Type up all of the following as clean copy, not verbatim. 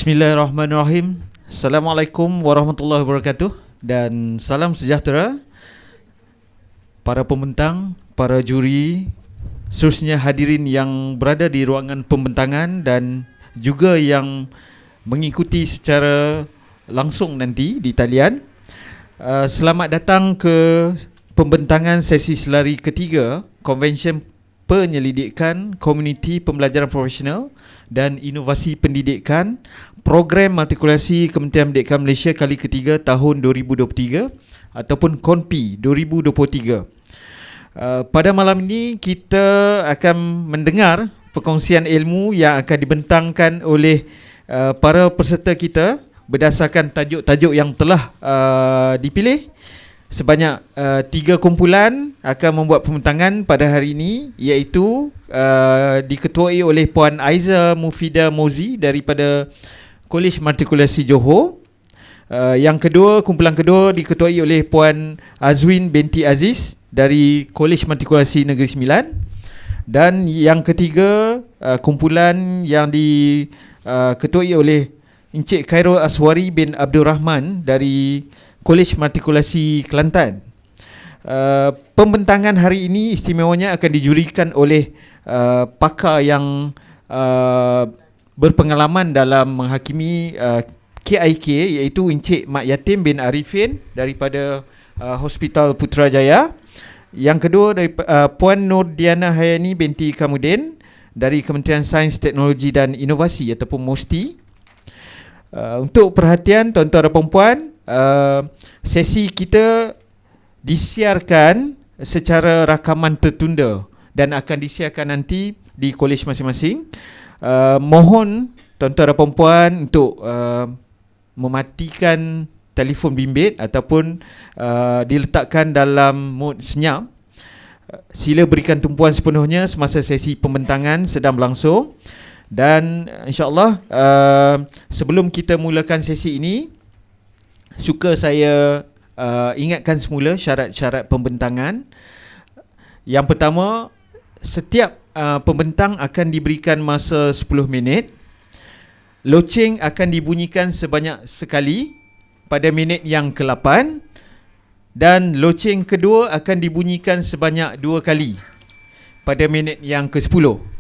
Bismillahirrahmanirrahim. Assalamualaikum warahmatullahi wabarakatuh. Dan salam sejahtera para pembentang, para juri, seterusnya hadirin yang berada di ruangan pembentangan dan juga yang mengikuti secara langsung nanti di talian. Selamat datang ke pembentangan sesi selari ketiga Konvensyen Penyelidikan Komuniti Pembelajaran Profesional dan Inovasi Pendidikan Program Matrikulasi Kementerian Pendidikan Malaysia kali ketiga tahun 2023 ataupun KONPI 2023. Pada malam ini kita akan mendengar perkongsian ilmu yang akan dibentangkan oleh para peserta kita berdasarkan tajuk-tajuk yang telah dipilih. Sebanyak 3 kumpulan akan membuat pembentangan pada hari ini, iaitu diketuai oleh Puan Aiza Mufidah Mozi daripada Kolej Matrikulasi Johor. Yang kedua, kumpulan kedua diketuai oleh Puan Azwin binti Aziz dari Kolej Matrikulasi Negeri Sembilan. Dan yang ketiga, kumpulan yang diketuai oleh Encik Khairul Aswari bin Abdul Rahman dari Kolej Matrikulasi Kelantan. Pembentangan hari ini istimewanya akan dijurikan oleh pakar yang berpengalaman dalam menghakimi KIK, iaitu Encik Mak Yatim bin Arifin daripada Hospital Putrajaya. Yang kedua dari Puan Nur Diana Hayani binti Kamudin dari Kementerian Sains, Teknologi dan Inovasi ataupun MOSTI. Untuk perhatian tuan-tuan dan puan-puan, sesi kita disiarkan secara rakaman tertunda dan akan disiarkan nanti di kolej masing-masing. Mohon tuan-tuan dan puan-puan untuk mematikan telefon bimbit ataupun diletakkan dalam mod senyap. Sila berikan tumpuan sepenuhnya semasa sesi pembentangan sedang berlangsung. Dan insyaAllah sebelum kita mulakan sesi ini, suka saya ingatkan semula syarat-syarat pembentangan. Yang pertama, setiap pembentang akan diberikan masa 10 minit. Loceng akan dibunyikan sebanyak sekali pada minit yang ke-8 dan loceng kedua akan dibunyikan sebanyak 2 kali pada minit yang ke-10.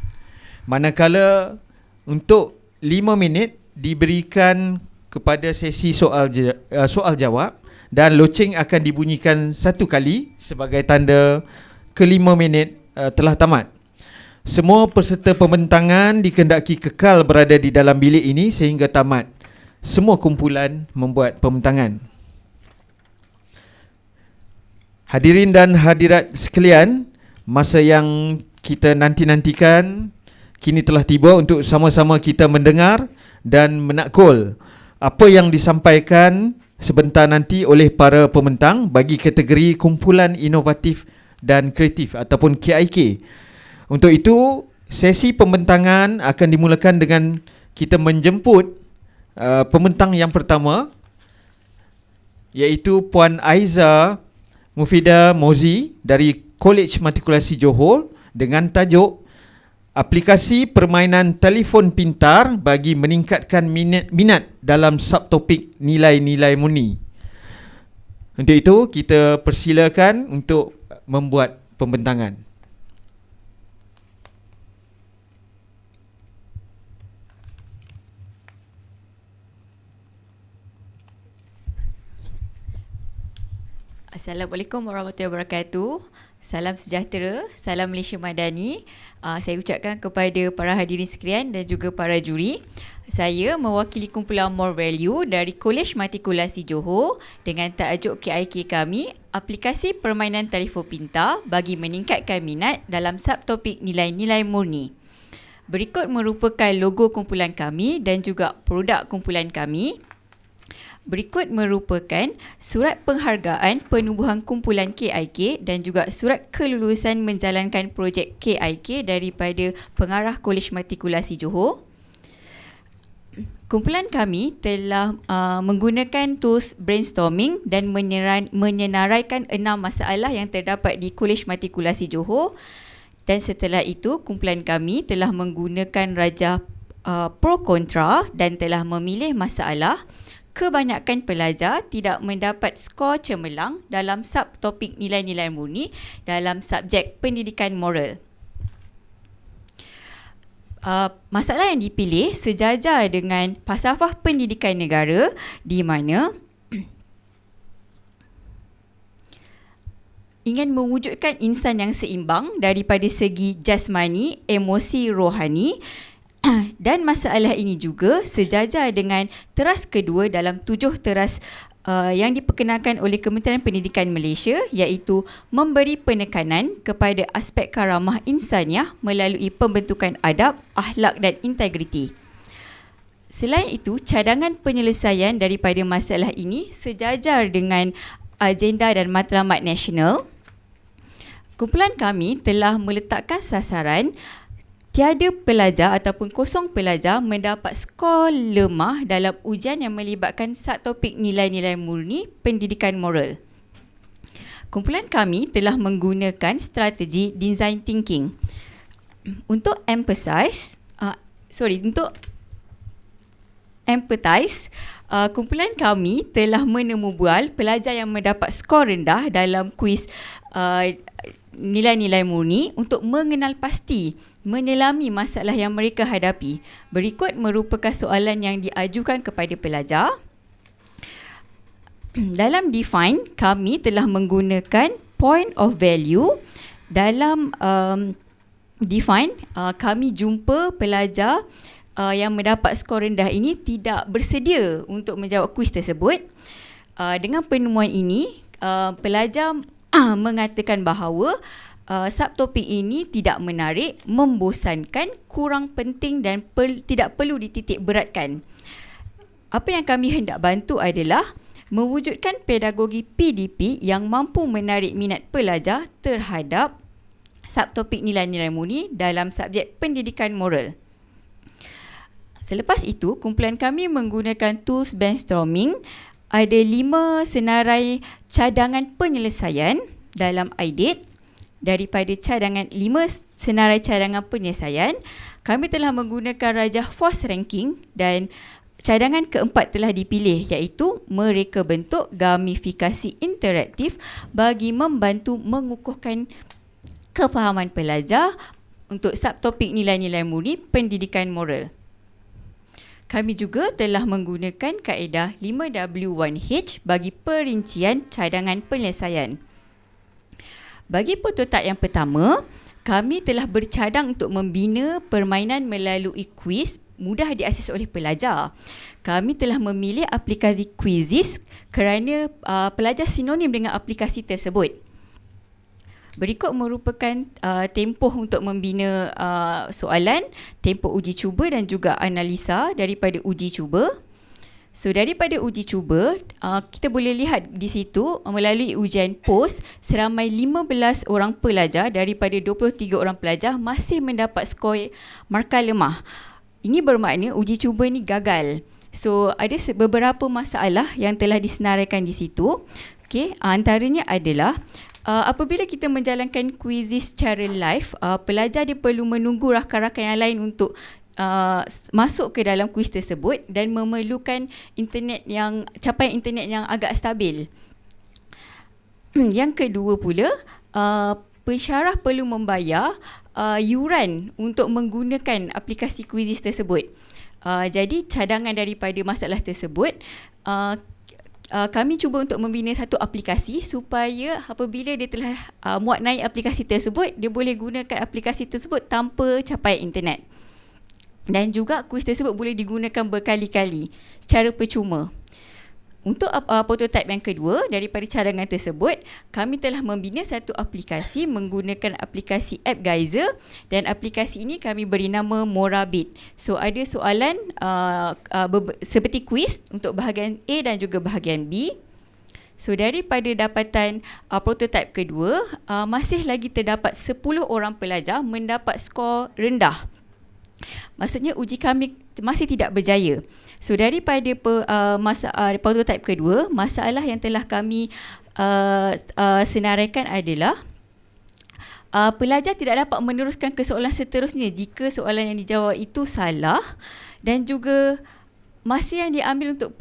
Manakala untuk 5 minit diberikan kepada sesi soal jawab dan loceng akan dibunyikan 1 kali sebagai tanda ke-5 minit telah tamat. Semua peserta pembentangan dikehendaki kekal berada di dalam bilik ini sehingga tamat semua kumpulan membuat pembentangan. Hadirin dan hadirat sekalian, masa yang kita nanti-nantikan kini telah tiba untuk sama-sama kita mendengar dan menakul apa yang disampaikan sebentar nanti oleh para pembentang bagi kategori kumpulan inovatif dan kreatif ataupun KIK. Untuk itu, sesi pembentangan akan dimulakan dengan kita menjemput pembentang yang pertama, iaitu Puan Aiza Mufidah Mozi dari Kolej Matrikulasi Johor dengan tajuk Aplikasi Permainan Telefon Pintar bagi meningkatkan minat dalam subtopik nilai-nilai murni. Untuk itu, kita persilakan untuk membuat pembentangan. Assalamualaikum warahmatullahi wabarakatuh. Salam sejahtera, salam Malaysia Madani. Saya ucapkan kepada para hadirin sekalian dan juga para juri. Saya mewakili kumpulan More Value dari Kolej Matrikulasi Johor dengan tajuk KIK kami, Aplikasi Permainan Telefon Pintar bagi meningkatkan minat dalam subtopik nilai-nilai murni. Berikut merupakan logo kumpulan kami dan juga produk kumpulan kami. Berikut merupakan surat penghargaan penubuhan kumpulan KIK dan juga surat kelulusan menjalankan projek KIK daripada pengarah Kolej Matrikulasi Johor. Kumpulan kami telah menggunakan tools brainstorming dan menyenaraikan 6 masalah yang terdapat di Kolej Matrikulasi Johor. Dan setelah itu, kumpulan kami telah menggunakan rajah pro kontra dan telah memilih masalah, kebanyakan pelajar tidak mendapat skor cemerlang dalam subtopik nilai-nilai murni dalam subjek pendidikan moral. Masalah yang dipilih sejajar dengan falsafah pendidikan negara di mana ingin mewujudkan insan yang seimbang daripada segi jasmani, emosi, rohani. Dan masalah ini juga sejajar dengan teras kedua dalam 7 teras yang diperkenalkan oleh Kementerian Pendidikan Malaysia, iaitu memberi penekanan kepada aspek karamah insaniah melalui pembentukan adab, akhlak dan integriti. Selain itu, cadangan penyelesaian daripada masalah ini sejajar dengan agenda dan matlamat nasional. Kumpulan kami telah meletakkan sasaran tiada pelajar ataupun kosong pelajar mendapat skor lemah dalam ujian yang melibatkan subtopik nilai-nilai murni pendidikan moral. Kumpulan kami telah menggunakan strategi design thinking. Untuk empathize, kumpulan kami telah menemubual pelajar yang mendapat skor rendah dalam kuis nilai-nilai murni untuk mengenal pasti menyelami masalah yang mereka hadapi. Berikut merupakan soalan yang diajukan kepada pelajar. Dalam define, kami telah menggunakan point of value. Dalam define, kami jumpa pelajar yang mendapat skor rendah ini tidak bersedia untuk menjawab kuis tersebut. Dengan penemuan ini, pelajar mengatakan bahawa subtopik ini tidak menarik, membosankan, kurang penting dan tidak perlu dititik beratkan. Apa yang kami hendak bantu adalah mewujudkan pedagogi PDP yang mampu menarik minat pelajar terhadap subtopik nilai-nilai murni dalam subjek pendidikan moral. Selepas itu, kumpulan kami menggunakan tools brainstorming. Ada 5 senarai cadangan penyelesaian dalam IDIT. Daripada cadangan 5 senarai cadangan penyelesaian, kami telah menggunakan rajah force ranking dan cadangan keempat telah dipilih, iaitu mereka bentuk gamifikasi interaktif bagi membantu mengukuhkan kefahaman pelajar untuk subtopik nilai-nilai murni pendidikan moral. Kami juga telah menggunakan kaedah 5W1H bagi perincian cadangan penyelesaian. Bagi prototipe yang pertama, kami telah bercadang untuk membina permainan melalui kuis mudah diakses oleh pelajar. Kami telah memilih aplikasi Quizizz kerana pelajar sinonim dengan aplikasi tersebut. Berikut merupakan tempoh untuk membina soalan, tempoh uji cuba dan juga analisa daripada uji cuba. So daripada uji cuba, kita boleh lihat di situ melalui ujian POS, seramai 15 orang pelajar daripada 23 orang pelajar masih mendapat skor markah lemah. Ini bermakna uji cuba ni gagal. So ada beberapa masalah yang telah disenaraikan di situ. Okay, antaranya adalah apabila kita menjalankan Quizizz secara live, pelajar dia perlu menunggu rakan-rakan yang lain untuk masuk ke dalam kuis tersebut dan memerlukan capaian internet yang agak stabil. Yang kedua pula, pensyarah perlu membayar yuran untuk menggunakan aplikasi Quizizz tersebut. Jadi cadangan daripada masalah tersebut, kami cuba untuk membina satu aplikasi supaya apabila dia telah muat naik aplikasi tersebut, dia boleh gunakan aplikasi tersebut tanpa capaian internet. Dan juga kuis tersebut boleh digunakan berkali-kali secara percuma. Untuk prototipe yang kedua daripada cadangan tersebut, kami telah membina satu aplikasi menggunakan aplikasi AppGeyser dan aplikasi ini kami beri nama Morabit. So ada soalan seperti kuis untuk bahagian A dan juga bahagian B. So daripada dapatan prototipe kedua, masih lagi terdapat 10 orang pelajar mendapat skor rendah. Maksudnya uji kami masih tidak berjaya. So daripada prototipe kedua, masalah yang telah kami senaraikan adalah pelajar tidak dapat meneruskan ke soalan seterusnya jika soalan yang dijawab itu salah, dan juga masa yang diambil untuk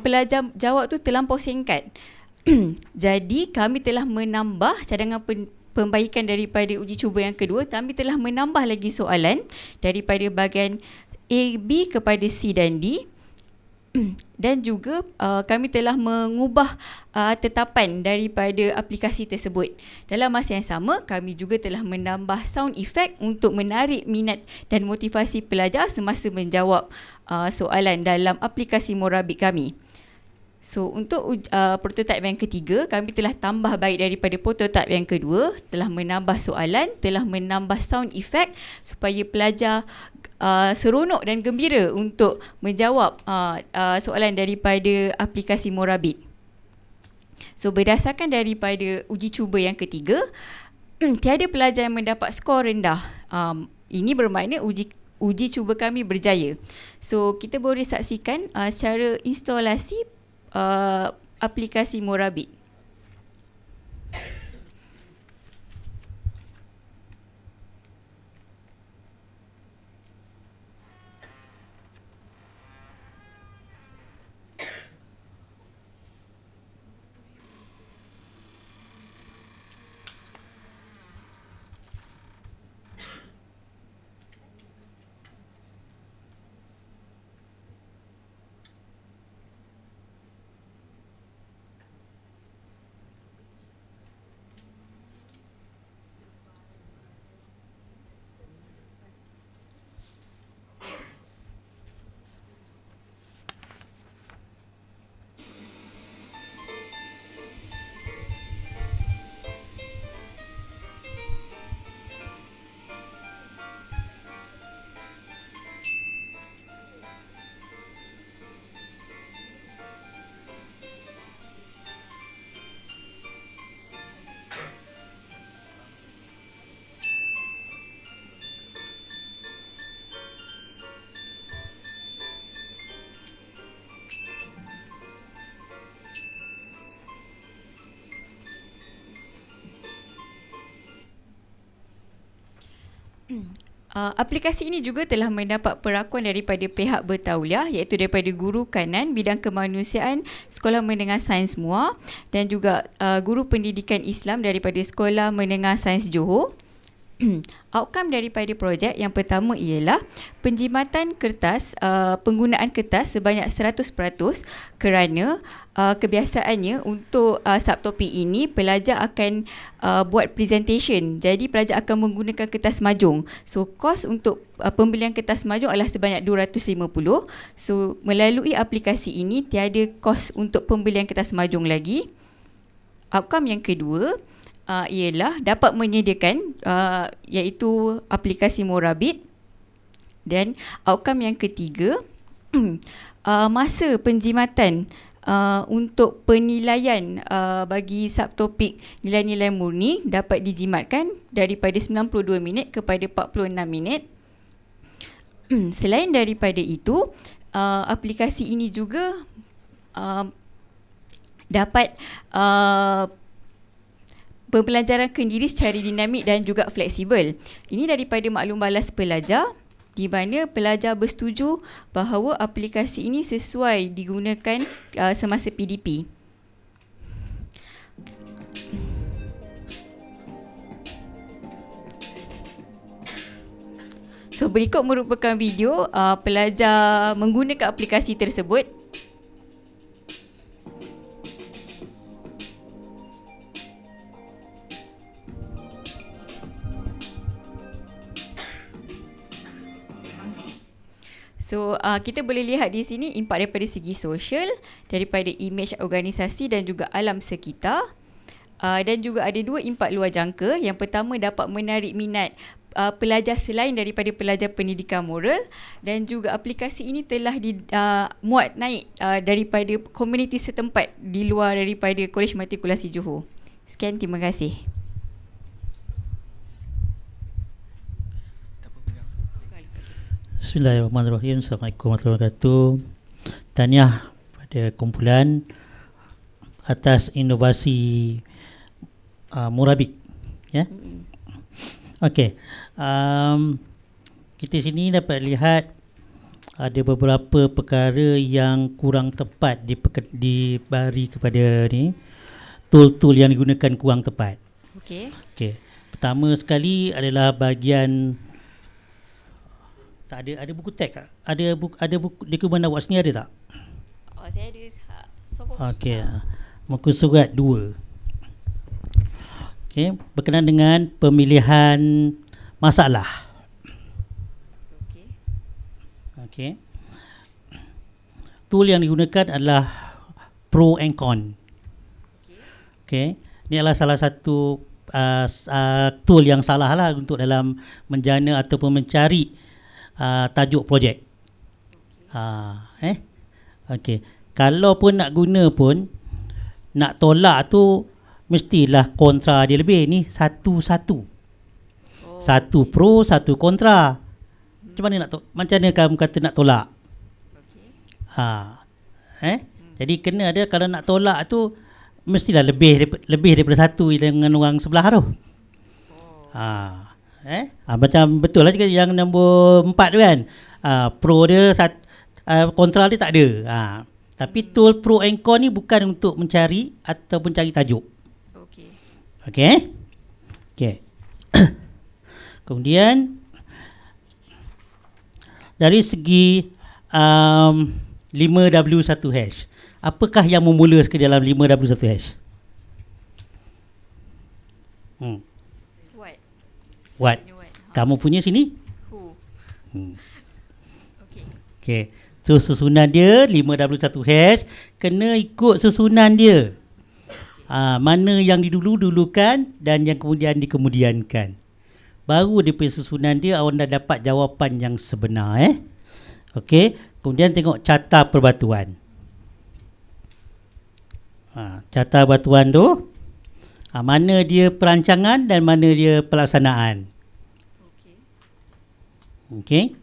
pelajar jawab tu terlampau singkat. Jadi kami telah menambah cadangan pembaikan daripada uji cuba yang kedua. Kami telah menambah lagi soalan daripada bahagian A, B kepada C dan D. Dan juga kami telah mengubah tetapan daripada aplikasi tersebut. Dalam masa yang sama, kami juga telah menambah sound effect untuk menarik minat dan motivasi pelajar semasa menjawab soalan dalam aplikasi Morabic kami. So, untuk prototipe yang ketiga, kami telah tambah baik daripada prototipe yang kedua, telah menambah soalan, telah menambah sound effect supaya pelajar seronok dan gembira untuk menjawab soalan daripada aplikasi Morabic. So, berdasarkan daripada uji cuba yang ketiga, tiada pelajar yang mendapat skor rendah. Ini bermakna uji cuba kami berjaya. So, kita boleh saksikan secara instalasi aplikasi Morabic. Aplikasi ini juga telah mendapat perakuan daripada pihak bertauliah, iaitu daripada guru kanan bidang kemanusiaan Sekolah Menengah Sains Muar dan juga guru pendidikan Islam daripada Sekolah Menengah Sains Johor. Outcome daripada projek yang pertama ialah penjimatan kertas, penggunaan kertas sebanyak 100% kerana kebiasaannya untuk subtopik ini pelajar akan buat presentation. Jadi pelajar akan menggunakan kertas mahjong. So kos untuk pembelian kertas mahjong adalah sebanyak 250. So melalui aplikasi ini tiada kos untuk pembelian kertas mahjong lagi. Outcome yang kedua ialah dapat menyediakan iaitu aplikasi Morabic. Dan outcome yang ketiga, masa penjimatan untuk penilaian bagi subtopik nilai-nilai murni dapat dijimatkan daripada 92 minit kepada 46 minit. Selain daripada itu, aplikasi ini juga dapat pembelajaran kendiri secara dinamik dan juga fleksibel. Ini daripada maklum balas pelajar, di mana pelajar bersetuju bahawa aplikasi ini sesuai digunakan semasa PDP. So berikut merupakan video pelajar menggunakan aplikasi tersebut. So kita boleh lihat di sini impak daripada segi sosial, daripada imej organisasi dan juga alam sekitar. Dan juga ada dua impak luar jangka. Yang pertama, dapat menarik minat pelajar selain daripada pelajar pendidikan moral, dan juga aplikasi ini telah dimuat naik daripada komuniti setempat di luar daripada Kolej Matrikulasi Johor. Sekian, terima kasih. Bismillahirrahmanirrahim. Assalamualaikum warahmatullahi wabarakatuh. Tahniah pada kumpulan atas inovasi Morabic, ya. Okey. Kita sini dapat lihat ada beberapa perkara yang kurang tepat diberi kepada ni tool-tool yang digunakan kurang tepat. Okey. Okey. Pertama sekali adalah bahagian tak ada buku teks tak? Ada buku dokumen awak sini ada tak? Oh, saya ada soft copy. Okey. Muka surat 2. Okey, berkenaan dengan pemilihan masalah. Okey. Okey. Tool yang digunakan adalah pro and con. Okey. Okey. Ini adalah salah satu tool yang salah lah untuk dalam menjana ataupun mencari tajuk projek. Okey. Kalau pun nak guna pun, nak tolak tu mestilah kontra dia lebih. Ni satu-satu. Satu pro, satu kontra. Macam mana macam mana kamu kata nak tolak? Okey. Jadi kena ada, kalau nak tolak tu mestilah lebih daripada satu dengan orang sebelah tu. Macam betul lah juga yang nombor 4 tu kan. Pro dia kontra dia tak ada. Tapi tool pro and con ni bukan untuk mencari ataupun cari tajuk. Okey. Okey. Kemudian dari segi 5W1 hash, apakah yang memula sekali dalam 5W1 hash? What? Kamu punya sini? Who. Okey. Okey. So susunan dia 5W1 hash kena ikut susunan dia. Mana yang didulukan dan yang kemudian dikemudiankan. Baru daripada susunan dia awak dah dapat jawapan yang sebenar. Okey. Kemudian tengok carta perbatuan. Carta batuan tu mana dia perancangan dan mana dia pelaksanaan. Okey.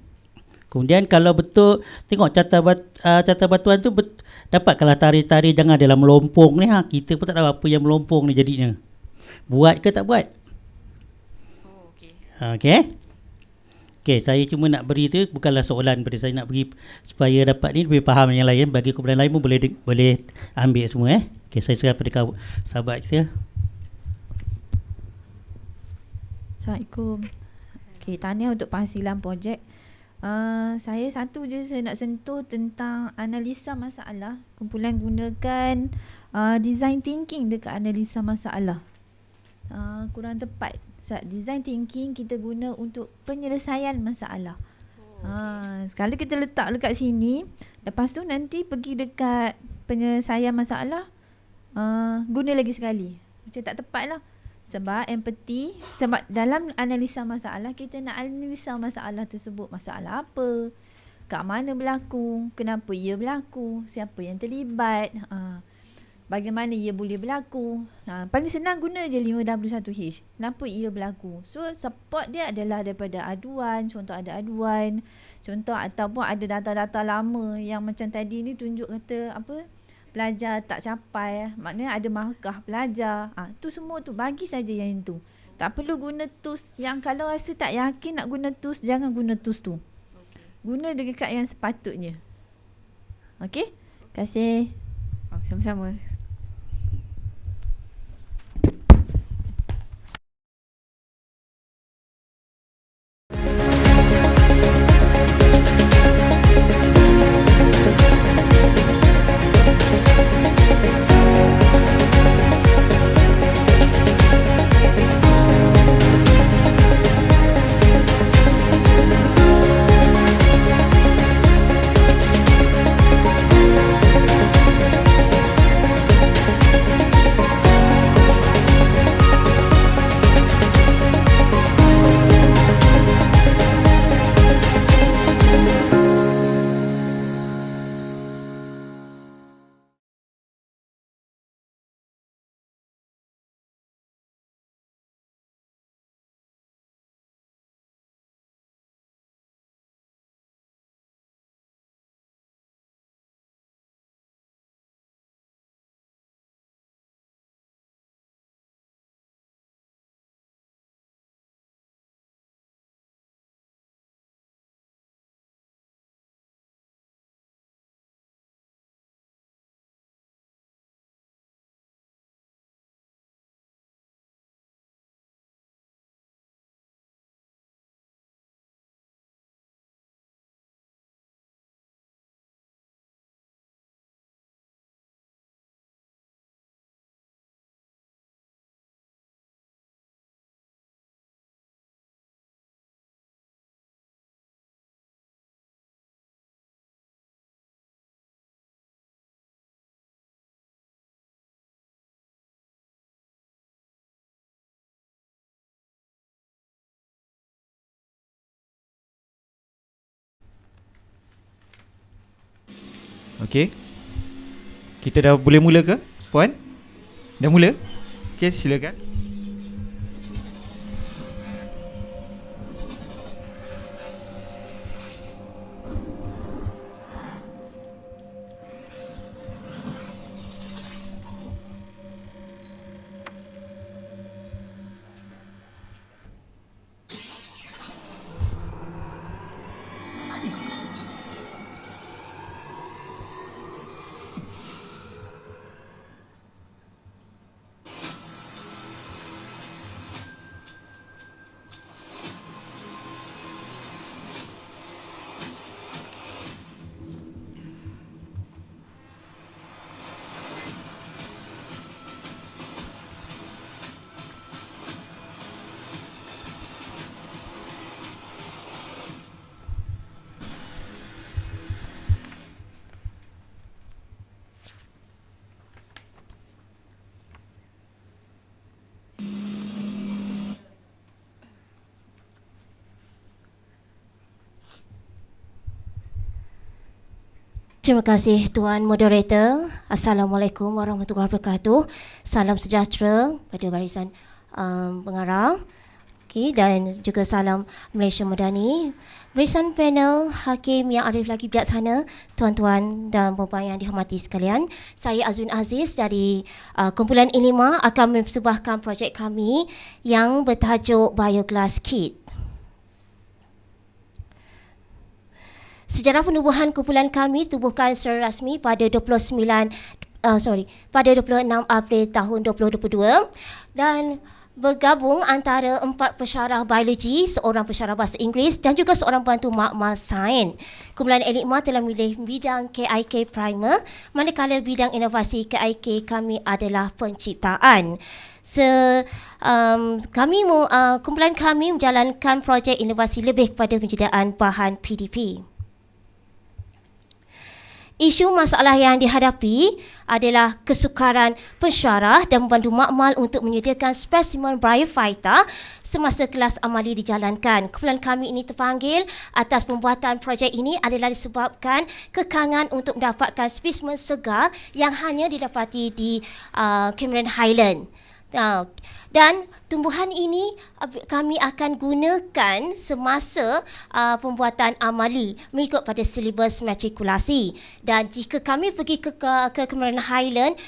Kemudian kalau betul tengok carta batuan tu dapat kalau tarik-tarik jangan dalam melompong ni. Kita pun tak tahu apa yang melompong ni jadinya. Buat ke tak buat? Okey. Okey, saya cuma nak beri tu bukanlah soalan pada saya, nak beri supaya dapat ni lebih faham yang lain. Bagi kumpulan lain pun boleh ambil semua. Okey, saya serah pada sahabat kita. Assalamualaikum. Okey, tahniah untuk penghasilan projek. Saya satu je saya nak sentuh tentang analisa masalah. Kumpulan gunakan design thinking dekat analisa masalah. Kurang tepat. Design thinking kita guna untuk penyelesaian masalah. Sekali kita letak dekat sini, lepas tu nanti pergi dekat penyelesaian masalah, guna lagi sekali. Macam tak tepat lah. Sebab empathy, sebab dalam analisa masalah, kita nak analisa masalah tersebut. Masalah apa? Kat mana berlaku? Kenapa ia berlaku? Siapa yang terlibat? Bagaimana ia boleh berlaku? Paling senang guna je 5W1H. Kenapa ia berlaku? So support dia adalah daripada aduan. Contoh ada aduan. Contoh ataupun ada data-data lama yang macam tadi ni tunjuk kata apa? Pelajar tak capai, maknanya ada markah pelajar. Tu semua tu bagi saja yang itu. Tak perlu guna tools yang kalau rasa tak yakin nak guna tools, jangan guna tools tu. Guna dekat yang sepatutnya. Okey? Terima kasih. Sama-sama. Okey. Kita dah boleh mula ke, Puan? Dah mula? Okey, silakan. Terima kasih Tuan Moderator. Assalamualaikum warahmatullahi wabarakatuh. Salam sejahtera pada barisan pengarang. Okay, dan juga salam Malaysia Madani. Barisan panel hakim yang arif lagi bijaksana, tuan-tuan dan puan-puan yang dihormati sekalian. Saya Azwin Aziz dari kumpulan Inima akan mempersembahkan projek kami yang bertajuk Bioglass Kit. Sejarah penubuhan kumpulan kami ditubuhkan secara rasmi pada 26 April tahun 2022 dan bergabung antara 4 pensyarah biologi, seorang pensyarah bahasa Inggeris dan juga seorang bantu makmal sains. Kumpulan Enigma telah memilih bidang KIK Primer, manakala bidang inovasi KIK kami adalah penciptaan. Kumpulan kami menjalankan projek inovasi lebih kepada penyediaan bahan PDP. Isu masalah yang dihadapi adalah kesukaran pensyarah dan membantu makmal untuk menyediakan spesimen bryophyta semasa kelas amali dijalankan. Kumpulan kami ini terpanggil atas pembuatan projek ini adalah disebabkan kekangan untuk mendapatkan spesimen segar yang hanya didapati di Cameron Highland. Dan tumbuhan ini kami akan gunakan semasa pembuatan amali mengikut pada silibus matrikulasi. Dan jika kami pergi ke Cameron Highland,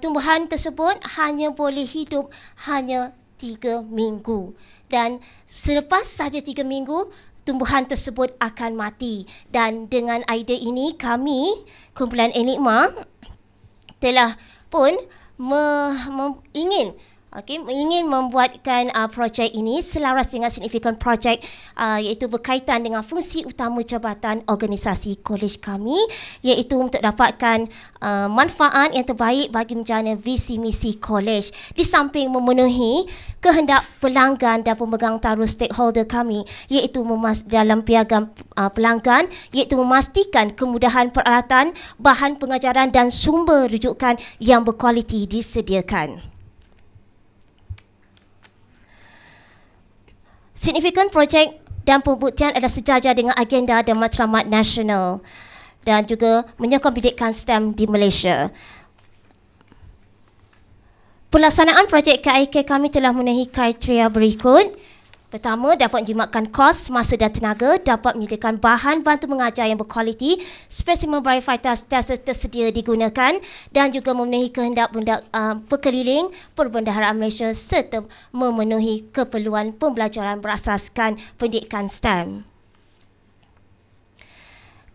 tumbuhan tersebut hanya boleh hidup hanya 3 minggu. Dan selepas sahaja 3 minggu, tumbuhan tersebut akan mati. Dan dengan idea ini, kami, kumpulan Enigma, telah pun ingin membuatkan projek ini selaras dengan signifikan projek iaitu berkaitan dengan fungsi utama jabatan organisasi kolej kami, iaitu untuk dapatkan manfaat yang terbaik bagi menjana visi misi kolej di samping memenuhi kehendak pelanggan dan pemegang taruh stakeholder kami, iaitu dalam piagam pelanggan, iaitu memastikan kemudahan peralatan, bahan pengajaran dan sumber rujukan yang berkualiti disediakan. Signifikan projek dan pembuktian adalah sejajar dengan agenda dan matlamat nasional dan juga menyokong pendidikan STEM di Malaysia. Pelaksanaan projek KIK kami telah memenuhi kriteria berikut. Pertama, dapat menjimatkan kos, masa dan tenaga, dapat menyediakan bahan bantu mengajar yang berkualiti, spesimen bryophyta tersedia digunakan dan juga memenuhi kehendak pekeliling Perbendaharaan Malaysia serta memenuhi keperluan pembelajaran berasaskan pendidikan STEM.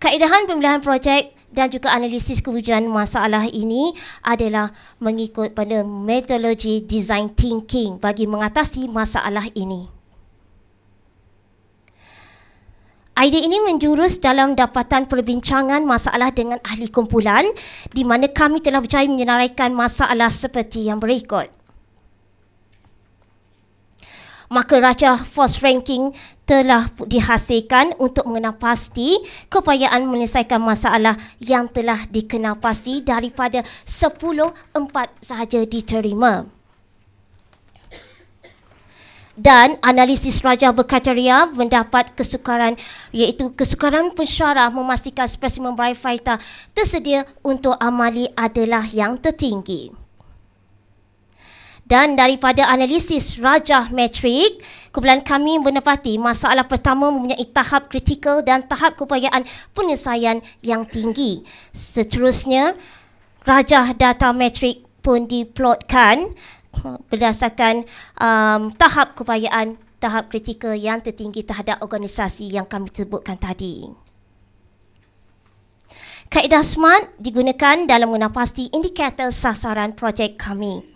Kaedahan pemilihan projek dan juga analisis kewujudan masalah ini adalah mengikut pada metodologi design thinking bagi mengatasi masalah ini. Idea ini menjurus dalam dapatan perbincangan masalah dengan ahli kumpulan di mana kami telah berjaya menyenaraikan masalah seperti yang berikut. Maka raca force ranking telah dihasilkan untuk mengenal pasti keupayaan menyelesaikan masalah yang telah dikenal pasti daripada 10, 4 sahaja diterima. Dan analisis rajah berkriteria mendapat kesukaran, iaitu kesukaran pensyarah memastikan spesimen bryophyta tersedia untuk amali adalah yang tertinggi. Dan daripada analisis rajah metrik, kumpulan kami menepati masalah pertama mempunyai tahap kritikal dan tahap keupayaan penyelesaian yang tinggi. Seterusnya, rajah data metrik pun diplotkan berdasarkan tahap keupayaan, tahap kritikal yang tertinggi terhadap organisasi yang kami sebutkan tadi. Kaedah SMART digunakan dalam mengenal indikator sasaran projek kami.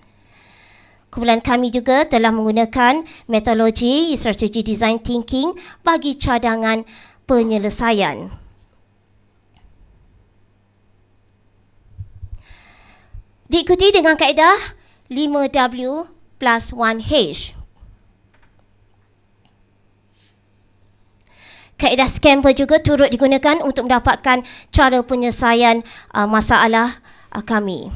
Kumpulan kami juga telah menggunakan metodologi strategi design thinking bagi cadangan penyelesaian. Diikuti dengan kaedah 5W plus 1H. Kaedah Scamper juga turut digunakan untuk mendapatkan cara penyelesaian masalah kami.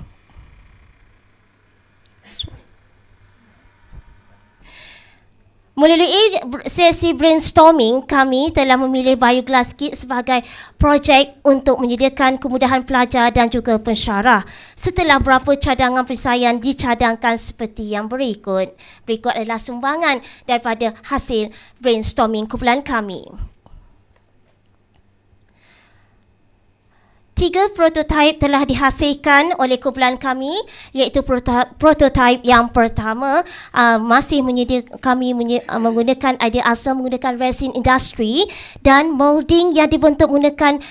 Melalui sesi brainstorming, kami telah memilih Bioglass Kit sebagai projek untuk menyediakan kemudahan pelajar dan juga pensyarah. Setelah beberapa cadangan penyelesaian dicadangkan seperti yang berikut. Berikut adalah sumbangan daripada hasil brainstorming kumpulan kami. 3 prototipe telah dihasilkan oleh kumpulan kami, iaitu prototipe yang pertama masih menggunakan idea asal menggunakan resin industri dan molding yang dibentuk menggunakan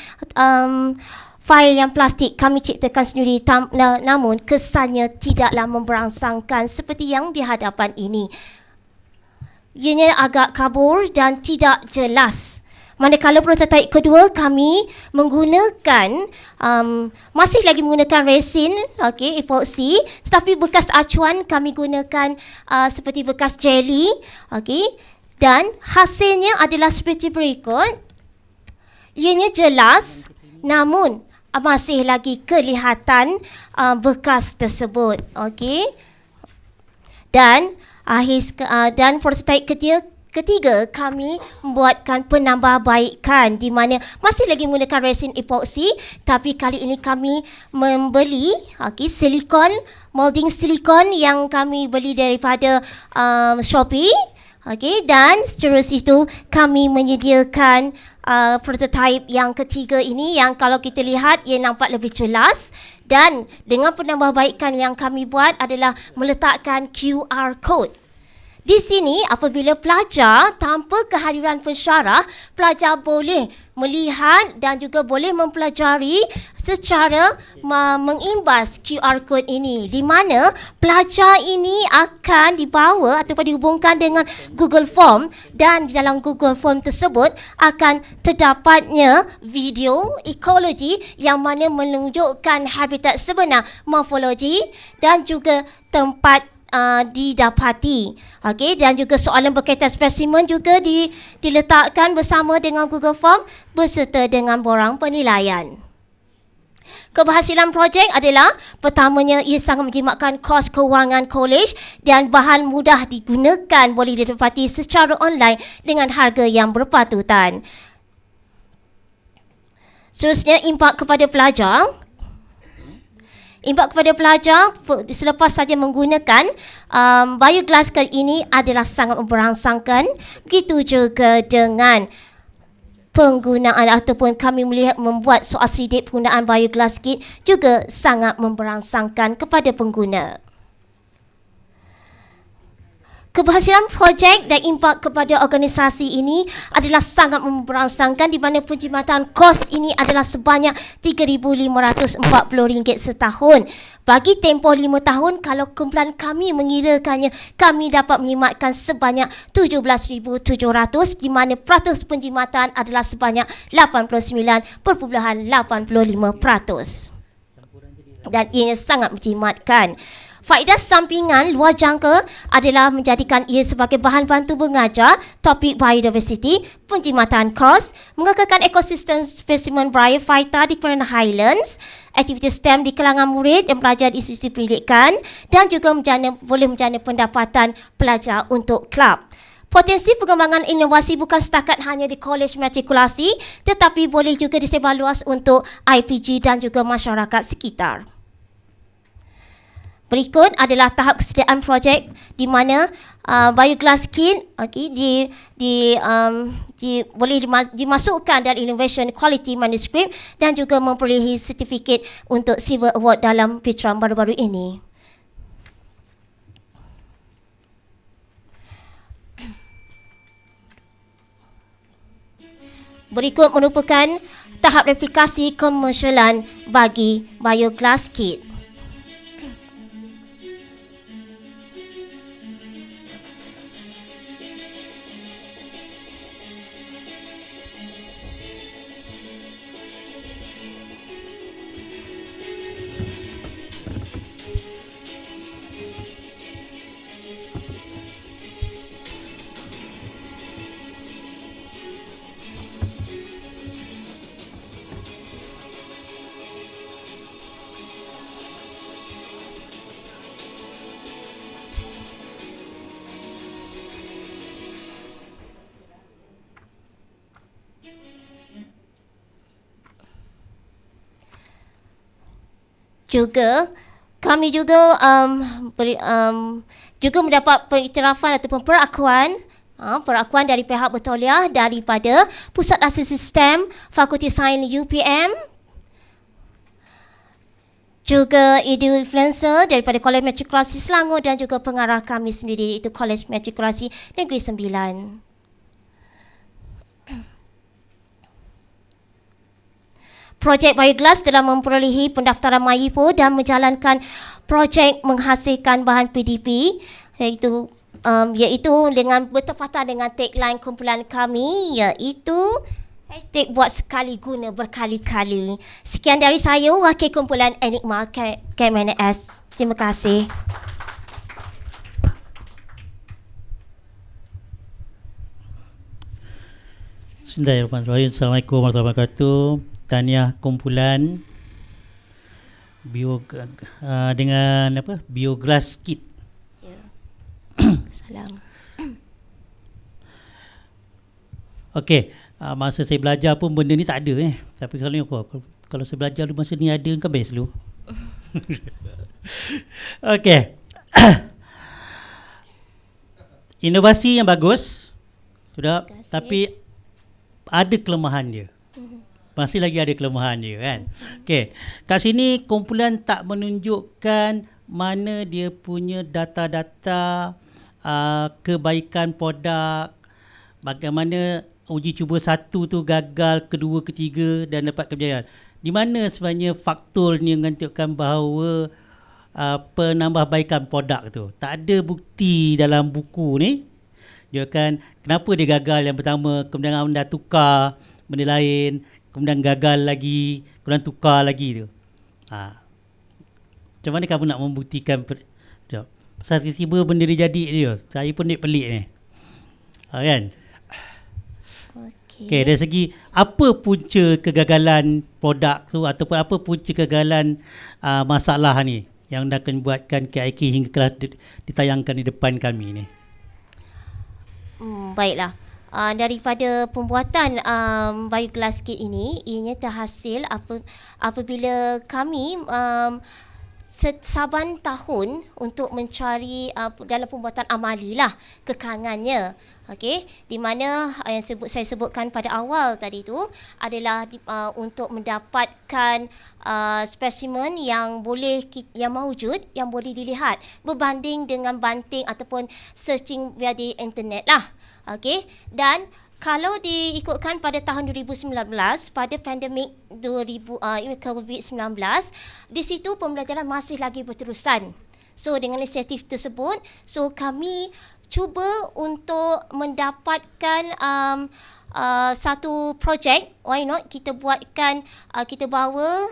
fail yang plastik kami ciptakan sendiri, namun kesannya tidaklah memberangsangkan seperti yang di hadapan ini. Ianya agak kabur dan tidak jelas. Manakala prototipe kedua kami menggunakan masih lagi menggunakan resin, epoxy, tetapi bekas acuan kami gunakan seperti bekas jelly, dan hasilnya adalah seperti berikut. Ianya jelas, namun masih lagi kelihatan bekas tersebut, Dan prototipe ketiga, kami membuatkan penambahbaikan di mana masih lagi menggunakan resin epoxy, tapi kali ini kami membeli silikon, molding silikon yang kami beli daripada Shopee. Dan seterusnya itu kami menyediakan prototipe yang ketiga ini yang kalau kita lihat ia nampak lebih jelas, dan dengan penambahbaikan yang kami buat adalah meletakkan QR code. Di sini apabila pelajar tanpa kehadiran pensyarah, pelajar boleh melihat dan juga boleh mempelajari secara mengimbas QR code ini, di mana pelajar ini akan dibawa ataupun dihubungkan dengan Google Form, dan di dalam Google Form tersebut akan terdapatnya video ekologi yang mana menunjukkan habitat sebenar, morfologi dan juga tempat didapati. Dan juga soalan berkaitan spesimen juga diletakkan bersama dengan Google Form beserta dengan borang penilaian. Keberhasilan projek adalah pertamanya ia sangat menjimatkan kos kewangan kolej dan bahan mudah digunakan, boleh didapati secara online dengan harga yang berpatutan. Seterusnya, impak kepada pelajar. Impak kepada pelajar selepas saja menggunakan Bioglass Kit ini adalah sangat memberangsangkan. Begitu juga dengan penggunaan ataupun kami melihat membuat soal sidik penggunaan Bioglass Kit juga sangat memberangsangkan kepada pengguna. Keberhasilan projek dan impak kepada organisasi ini adalah sangat memberangsangkan, di mana penjimatan kos ini adalah sebanyak RM3,540 setahun. Bagi tempoh 5 tahun, kalau kumpulan kami mengirakannya, kami dapat menjimatkan sebanyak RM17,700, di mana peratus penjimatan adalah sebanyak 89.85%. Dan ianya sangat menjimatkan. Faedah sampingan luar jangka adalah menjadikan ia sebagai bahan bantu mengajar topik biodiversity, penjimatan kos, mengekalkan ekosistem spesimen bryophyta di Corona Highlands, aktiviti STEM di kalangan murid dan pelajar di institusi pendidikan, dan juga boleh menjana pendapatan pelajar untuk kelab. Potensi pengembangan inovasi bukan setakat hanya di kolej matrikulasi tetapi boleh juga disebar luas untuk IPG dan juga masyarakat sekitar. Berikut adalah tahap kesediaan projek di mana Bioglass Kit boleh dimasukkan dalam Innovation Quality Manuscript dan juga memperolehi sertifikat untuk Silver Award dalam fitrah baru-baru ini. Berikut merupakan tahap replikasi komersialan bagi Bioglass Kit. Kami juga mendapat pengiktirafan ataupun perakuan dari pihak bertauliah daripada Pusat Asas Sistem Fakulti Sains UPM, juga Edu Influencer daripada Kolej Matrikulasi Selangor dan juga pengarah kami sendiri iaitu Kolej Matrikulasi Negeri Sembilan. Projek Bioglass telah memperolehi pendaftaran MyIPO dan menjalankan projek menghasilkan bahan PDP iaitu dengan bertepatan dengan tagline kumpulan kami iaitu hashtag buat sekali guna berkali-kali. Sekian dari saya, wakil kumpulan Enigma KMNS. Terima kasih. Bismillahirrahmanirrahim. Assalamualaikum warahmatullahi wabarakatuh. Tahniah kumpulan dengan Bioglass Kit. Ya. Salam. Okey, masa saya belajar pun benda ni tak ada Tapi kalau saya belajar dulu masa ni ada kan best dulu. Okey. Inovasi yang bagus. Sudah, tapi ada kelemahan dia. Masih lagi ada kelemahan dia kan. Okey. Kat sini kumpulan tak menunjukkan mana dia punya data-data kebaikan produk, bagaimana uji cuba satu tu gagal, kedua, ketiga dan dapat kejayaan. Di mana sebenarnya faktornya menunjukkan bahawa penambahbaikan produk tu. Tak ada bukti dalam buku ni. Dia kan kenapa dia gagal yang pertama, kemudian anda tukar benda lain, kemudian gagal lagi, kemudian tukar lagi tu. Macam mana kamu nak membuktikan? Pasal tiba-tiba benda dia jadi dia. Saya pun pelik ni. Kan? Okay, dari segi apa punca kegagalan produk tu ataupun apa punca kegagalan masalah ni yang akan buatkan KIK hingga telah ditayangkan di depan kami ni. Baiklah. Daripada pembuatan Bioglass Kit ini, ianya terhasil apabila kami saban tahun untuk mencari dalam pembuatan amali lah kekangannya. Okey, di mana yang saya sebutkan pada awal tadi tu adalah untuk mendapatkan spesimen yang mawujud, yang boleh dilihat berbanding dengan banting ataupun searching via di internet lah. Okey, dan kalau diikutkan pada tahun 2019 pada pandemik COVID-19, di situ pembelajaran masih lagi berterusan. So dengan inisiatif tersebut, so kami cuba untuk mendapatkan satu projek, why not kita buatkan, kita bawa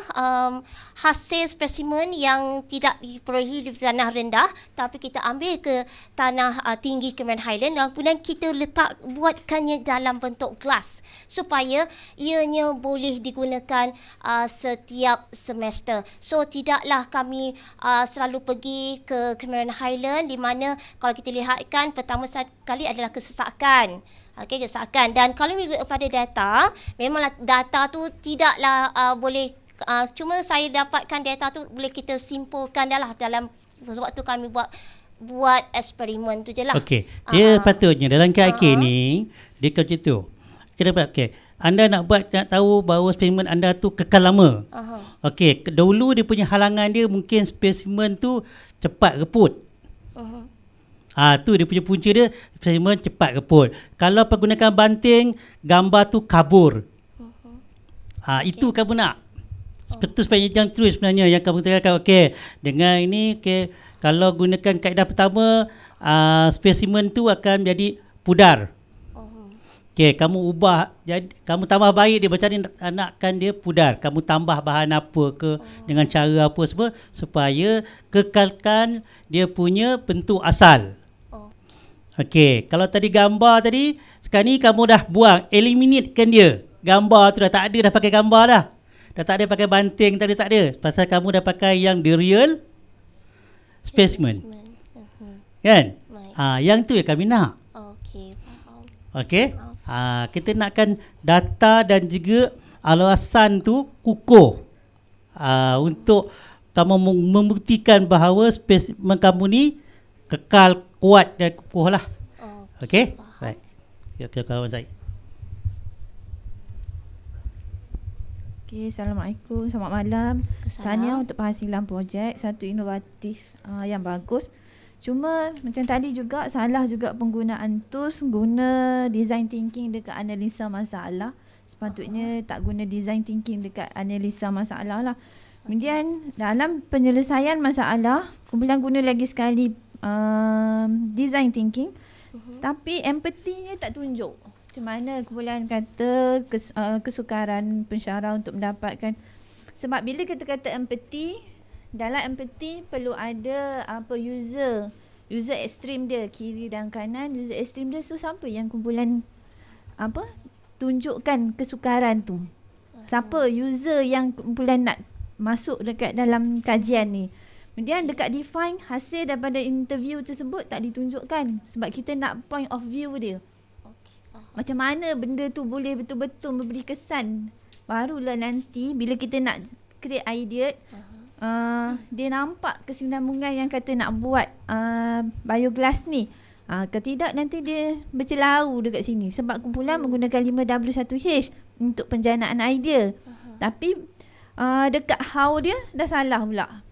hasil spesimen yang tidak diperolehi di tanah rendah, tapi kita ambil ke tanah tinggi Cameron Highland dan kemudian kita buatkannya dalam bentuk gelas supaya ianya boleh digunakan setiap semester. So tidaklah kami selalu pergi ke Cameron Highland, di mana kalau kita lihatkan pertama sekali adalah kesesakan. Okey, kesesakan. Dan kalau mengikut pada data, memanglah data tu tidaklah boleh, cuma saya dapatkan data tu boleh kita simpulkan dah lah dalam waktu kami buat eksperimen tu je lah. Okey, dia patutnya dalam KIK ni, dia kalau macam tu. Kita dapat, anda nak tahu bahawa spesimen anda tu kekal lama. Okey, dahulu dia punya halangan dia mungkin spesimen tu cepat reput. Tu dia punya punca dia, spesimen cepat reput. Kalau pergunakan banting, gambar tu kabur. Itu kamu nak. Betul sepanjang tu sebenarnya yang kamu katakan. Okey, dengan ini, kalau gunakan kaedah pertama, spesimen tu akan menjadi pudar. Okey, kamu ubah, kamu tambah baik dia, macam ni nakkan dia pudar. Kamu tambah bahan apa ke, dengan cara apa semua, supaya kekalkan dia punya bentuk asal. Okey, kalau tadi gambar tadi, sekarang ni kamu dah buang, eliminatekan dia. Gambar tu dah tak ada, dah pakai gambar dah. Dah tak ada pakai banting tadi, tak ada. Pasal kamu dah pakai yang the real specimen. Kan? Yang tu yang kami nak. Okey, faham. Okey? Kita nakkan data dan juga alasan tu kukuh. Untuk kamu membuktikan bahawa spesimen kamu ni kekal kuat dan kukuh lah. Okey? Baik. Kita kawan saya. Okay, Assalamualaikum, selamat malam. Tahniah untuk penghasilan projek, satu inovatif yang bagus. Cuma macam tadi juga, salah juga penggunaan tools, guna design thinking dekat analisa masalah. Sepatutnya tak guna design thinking dekat analisa masalah lah. Kemudian dalam penyelesaian masalah, kumpulan guna lagi sekali design thinking, tapi empathy-nya tak tunjuk. Macam mana kumpulan kata kesukaran pensyarah untuk mendapatkan, sebab bila kita kata empathy, dalam empathy perlu ada user ekstrim dia, kiri dan kanan. User ekstrim dia, so siapa yang kumpulan tunjukkan kesukaran tu, siapa user yang kumpulan nak masuk dekat dalam kajian ni. Kemudian dekat define, hasil daripada interview tersebut tak ditunjukkan, sebab kita nak point of view dia. Macam mana benda tu boleh betul-betul memberi kesan. Barulah nanti bila kita nak create idea, dia nampak kesinambungan yang kata nak buat bioglass ni. Kalau tidak nanti dia bercelau dekat sini, sebab kumpulan menggunakan 5W1H untuk penjanaan idea. Tapi dekat how dia dah salah pula.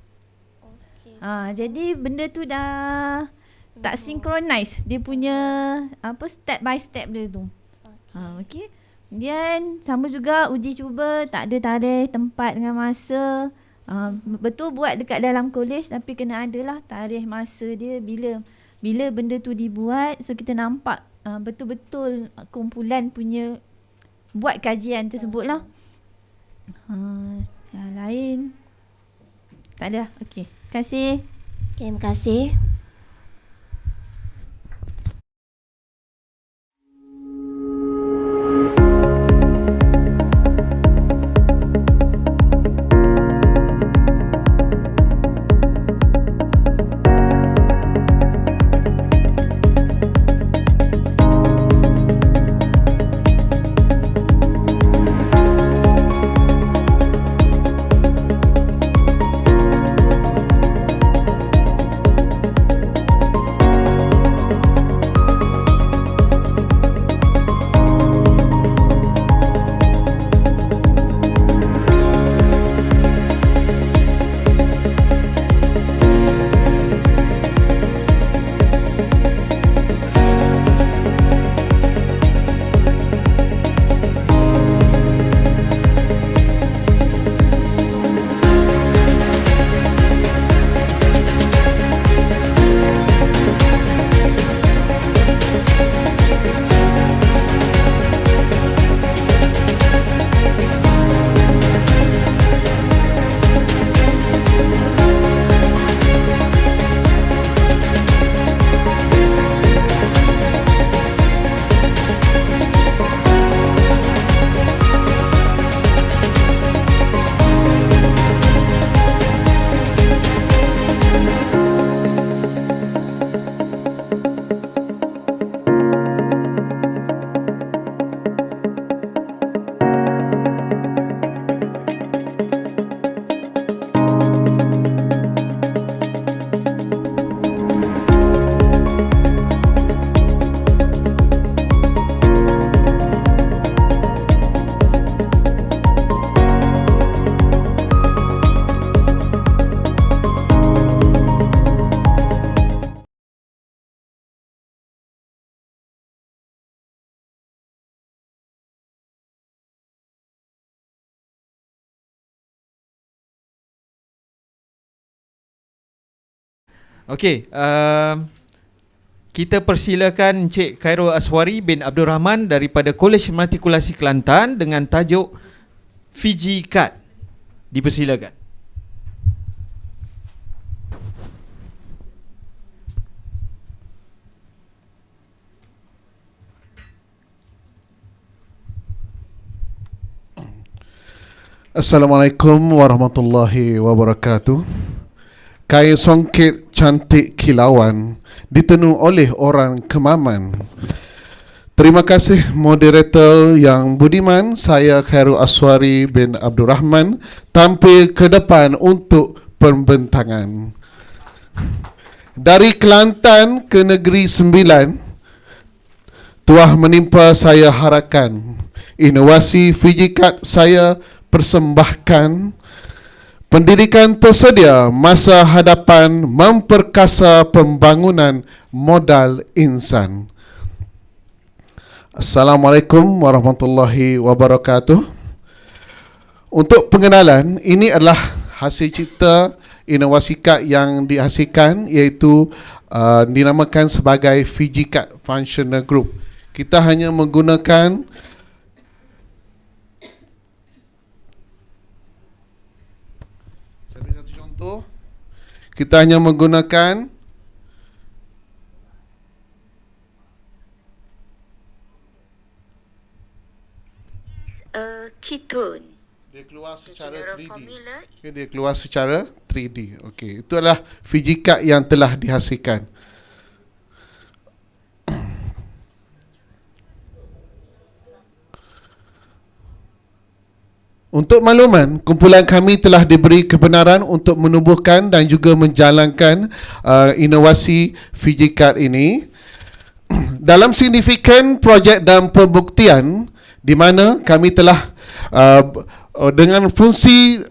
Jadi benda tu dah tak synchronize dia punya step by step dia tu. Okey. Kemudian sama juga uji cuba, tak ada tarikh, tempat dengan masa. Betul buat dekat dalam college, tapi kena adalah tarikh masa dia bila benda tu dibuat, so kita nampak betul-betul kumpulan punya buat kajian tersebut lah. Yang lain tak ada. Okey. Terima kasih. Terima kasih. Okey, kita persilakan Encik Khairul Aswari bin Abdul Rahman daripada Kolej Matrikulasi Kelantan dengan tajuk Fiji Card. Dipersilakan. Assalamualaikum warahmatullahi wabarakatuh. Kain songket cantik kilauan ditenu oleh orang Kemaman. Terima kasih moderator yang budiman. Saya Khairul Aswari bin Abdul Rahman tampil ke depan untuk pembentangan. Dari Kelantan ke Negeri Sembilan telah menimpa saya harakan. Inovasi Fiji Card saya persembahkan. Pendidikan tersedia masa hadapan memperkasa pembangunan modal insan. Assalamualaikum warahmatullahi wabarakatuh. Untuk pengenalan, ini adalah hasil cipta inovasi kad yang dihasilkan, iaitu dinamakan sebagai Fiji Card Functional Group. Kita hanya menggunakan ketone. Dia keluar secara 3D. Okay, dia keluar secara 3D. Okey, itu adalah Fiji Card yang telah dihasilkan. Untuk makluman, kumpulan kami telah diberi kebenaran untuk menubuhkan dan juga menjalankan inovasi Fiji Card ini dalam signifikan projek dan pembuktian di mana kami telah dengan fungsi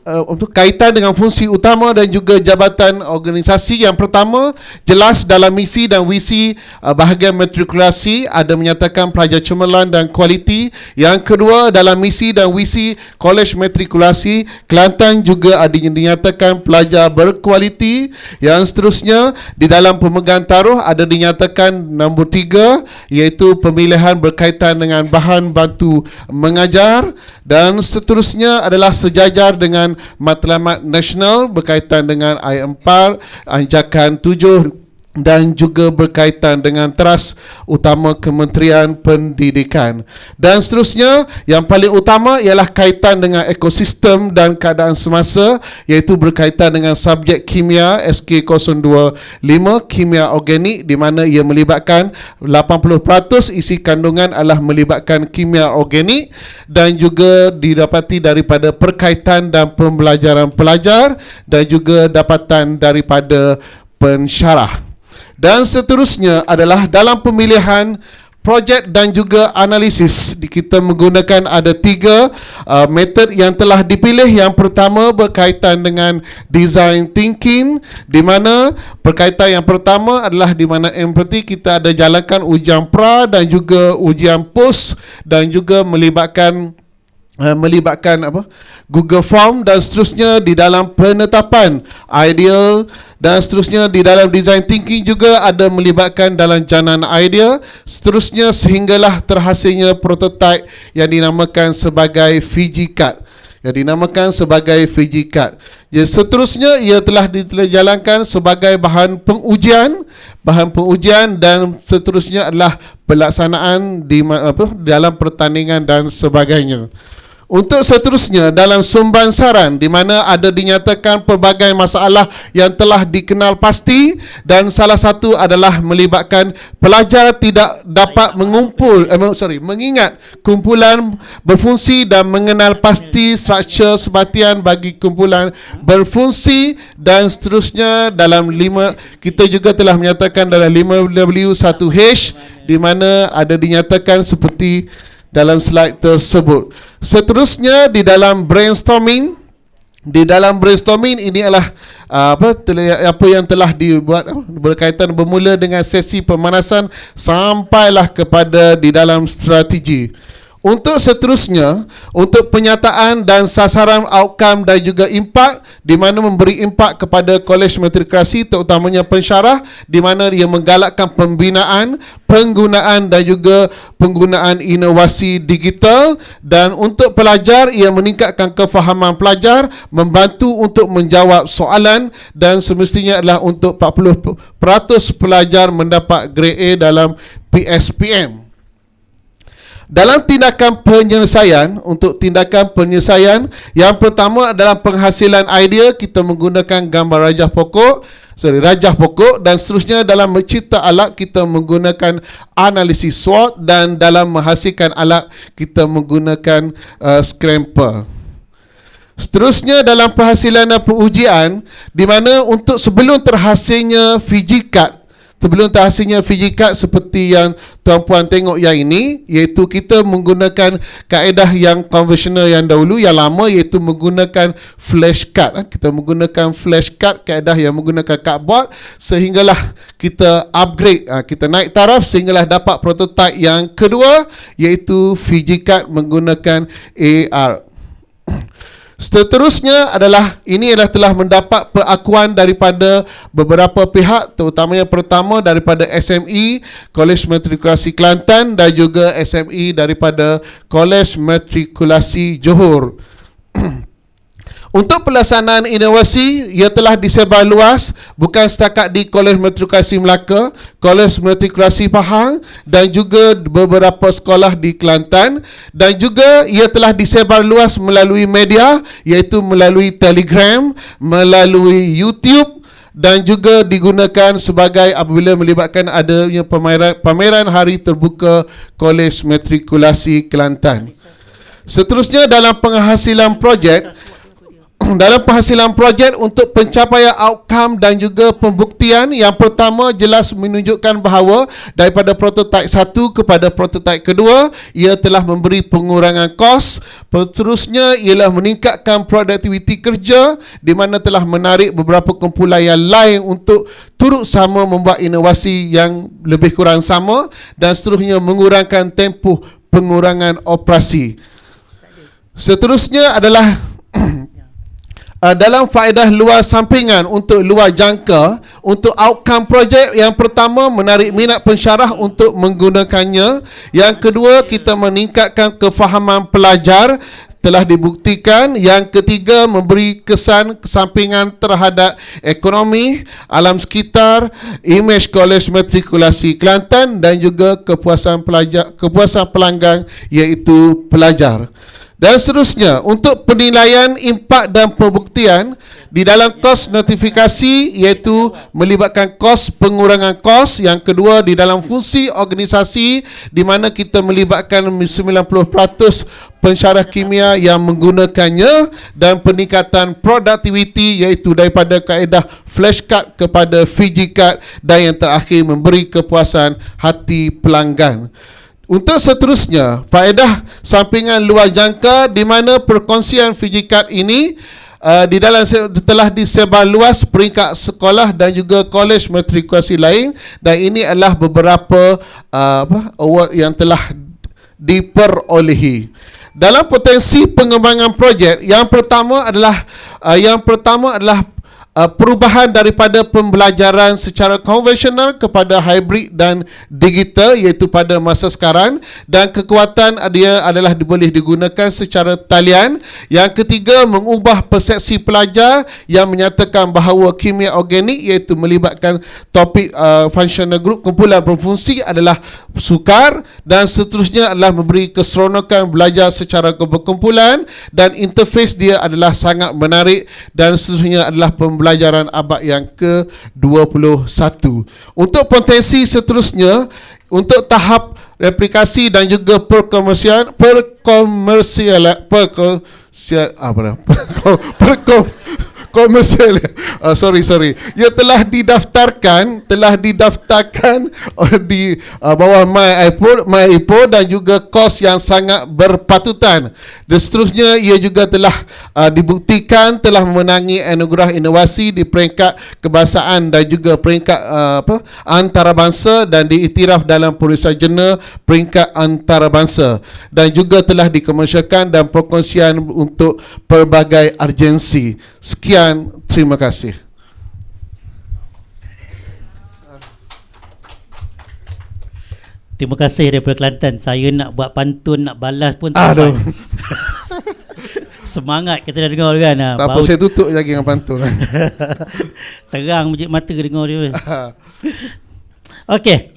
kaitan dengan fungsi utama dan juga jabatan organisasi. Yang pertama, jelas dalam misi dan visi bahagian matrikulasi ada menyatakan pelajar cemerlang dan kualiti. Yang kedua, dalam misi dan visi Kolej Matrikulasi Kelantan juga ada dinyatakan pelajar berkualiti. Yang seterusnya, di dalam pemegang taruh ada dinyatakan nombor 3, iaitu pemilihan berkaitan dengan bahan bantu mengajar. Dan seterusnya adalah sejajar dengan matlamat nasional berkaitan dengan I4, anjakan 7 dan juga berkaitan dengan teras utama Kementerian Pendidikan. Dan seterusnya, yang paling utama ialah kaitan dengan ekosistem dan keadaan semasa, iaitu berkaitan dengan subjek kimia SK025 kimia organik, di mana ia melibatkan 80% isi kandungan adalah melibatkan kimia organik, dan juga didapati daripada perkaitan dan pembelajaran pelajar dan juga dapatan daripada pensyarah. Dan seterusnya adalah dalam pemilihan projek dan juga analisis. Kita menggunakan ada 3 metod yang telah dipilih. Yang pertama berkaitan dengan design thinking, di mana perkaitan yang pertama adalah di mana empathy kita ada jalankan ujian pra dan juga ujian post, dan juga melibatkan Google Form, dan seterusnya di dalam penetapan ideal, dan seterusnya di dalam design thinking juga ada melibatkan dalam janaan idea, seterusnya sehinggalah terhasilnya prototype yang dinamakan sebagai Fiji Card. Seterusnya ia telah dijalankan sebagai bahan pengujian, dan seterusnya adalah pelaksanaan di dalam pertandingan dan sebagainya. Untuk seterusnya dalam sumbansaran, di mana ada dinyatakan pelbagai masalah yang telah dikenal pasti, dan salah satu adalah melibatkan pelajar tidak dapat mengingat kumpulan berfungsi dan mengenal pasti struktur sebatian bagi kumpulan berfungsi, dan seterusnya dalam 5 kita juga telah menyatakan dalam 5W1H, di mana ada dinyatakan seperti dalam slide tersebut. Seterusnya di dalam brainstorming, ini adalah apa yang telah dibuat berkaitan bermula dengan sesi pemanasan sampailah kepada di dalam strategi. Untuk seterusnya, untuk penyataan dan sasaran outcome dan juga impak, di mana memberi impak kepada Kolej Metrikasi terutamanya pensyarah, di mana dia menggalakkan pembinaan, penggunaan dan juga penggunaan inovasi digital. Dan untuk pelajar, ia meningkatkan kefahaman pelajar, membantu untuk menjawab soalan, dan semestinya adalah untuk 40% pelajar mendapat grade A dalam PSPM. Dalam tindakan penyelesaian, untuk tindakan penyelesaian, yang pertama adalah penghasilan idea. Kita menggunakan gambar rajah pokok, dan seterusnya dalam mencipta alat kita menggunakan analisis SWOT, dan dalam menghasilkan alat kita menggunakan scraper. Seterusnya dalam penghasilan dan pengujian, di mana untuk sebelum terhasilnya FijiCard, seperti yang tuan-puan tengok yang ini, iaitu kita menggunakan kaedah yang konvensional yang dahulu, yang lama, iaitu menggunakan flashcard. Kita menggunakan flashcard, kaedah yang menggunakan cardboard, sehinggalah kita upgrade, kita naik taraf sehinggalah dapat prototype yang kedua, iaitu FijiCard menggunakan AR. Seterusnya adalah telah mendapat pengakuan daripada beberapa pihak, terutamanya pertama daripada SME Kolej Matrikulasi Kelantan dan juga SME daripada Kolej Matrikulasi Johor. Untuk pelaksanaan inovasi, ia telah disebar luas bukan setakat di Kolej Matrikulasi Melaka, Kolej Matrikulasi Pahang dan juga beberapa sekolah di Kelantan, dan juga ia telah disebar luas melalui media, iaitu melalui Telegram, melalui YouTube, dan juga digunakan sebagai apabila melibatkan adanya pameran Hari Terbuka Kolej Matrikulasi Kelantan. Seterusnya dalam penghasilan projek, untuk pencapaian outcome dan juga pembuktian, yang pertama jelas menunjukkan bahawa daripada prototype 1 kepada prototype kedua, ia telah memberi pengurangan kos. Seterusnya ialah meningkatkan produktiviti kerja, di mana telah menarik beberapa kumpulan yang lain untuk turut sama membuat inovasi yang lebih kurang sama, dan seterusnya mengurangkan tempoh pengurangan operasi. Seterusnya adalah dalam faedah luar sampingan untuk luar jangka, untuk outcome projek, yang pertama menarik minat pensyarah untuk menggunakannya. Yang kedua, kita meningkatkan kefahaman pelajar, telah dibuktikan. Yang ketiga, memberi kesan kesampingan terhadap ekonomi, alam sekitar, imej Kolej Matrikulasi Kelantan, dan juga kepuasan pelanggan, iaitu pelajar. Dan seterusnya, untuk penilaian impak dan pembuktian di dalam kos notifikasi, iaitu melibatkan kos pengurangan kos. Yang kedua, di dalam fungsi organisasi, di mana kita melibatkan 90% pensyarah kimia yang menggunakannya, dan peningkatan produktiviti, iaitu daripada kaedah flashcard kepada FijiCard, dan yang terakhir memberi kepuasan hati pelanggan. Untuk seterusnya, faedah sampingan luar jangka, di mana perkongsian FijiCard ini di dalam telah disebar luas peringkat sekolah dan juga kolej matrikulasi lain, dan ini adalah beberapa award yang telah diperolehi. Dalam potensi pengembangan projek, yang pertama adalah perubahan daripada pembelajaran secara konvensional kepada hybrid dan digital, iaitu pada masa sekarang, dan kekuatan dia adalah boleh digunakan secara talian. Yang ketiga, mengubah persepsi pelajar yang menyatakan bahawa kimia organik, iaitu melibatkan topik functional group, kumpulan berfungsi, adalah sukar, dan seterusnya adalah memberi keseronokan belajar secara berkumpulan, dan interface dia adalah sangat menarik, dan seterusnya adalah pembelajaran abad yang ke-21. Untuk potensi seterusnya, untuk tahap replikasi dan juga komersial. Sorry. Ia telah didaftarkan di bawah My Ipoh dan juga kos yang sangat berpatutan. Dan seterusnya ia juga telah dibuktikan telah memenangi anugerah inovasi di peringkat kebahasaan dan juga peringkat antarabangsa dan diiktiraf dalam penulisan jurnal peringkat antarabangsa dan juga telah dikomersialkan dan perkongsian untuk pelbagai agensi. Sekian, terima kasih. Terima kasih daripada Kelantan. Saya nak buat pantun, nak balas pun tak dapat. Semangat kita dah dengar kan. Tak apa, saya tutup lagi dengan pantun. Terang menjadi mata dengar dia. Okey.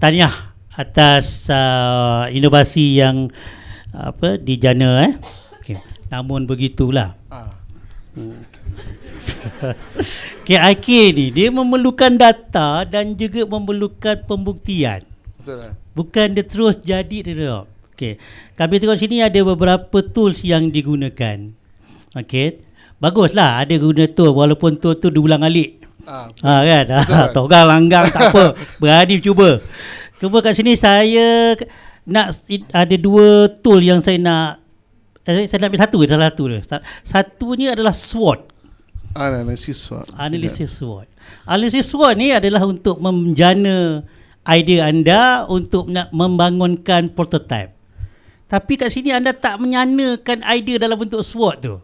Tahniah atas inovasi yang dijana. Okay. Namun begitulah. KIK ni dia memerlukan data dan juga memerlukan pembuktian. Betul. Bukan dia terus jadi dia. Okey. Kami tengok sini ada beberapa tools yang digunakan. Okey. Baguslah ada guna tool walaupun tool tu diulang-alik. Kan. Togak langgang tak apa. Berani cuba. Cuba kat sini saya nak ada dua tool yang saya nak ambil satu dia. Satunya adalah SWOT. Analisis SWOT. Analisis SWOT ni adalah untuk menjana idea anda untuk nak membangunkan prototype. Tapi kat sini anda tak menyanakan idea dalam bentuk SWOT tu.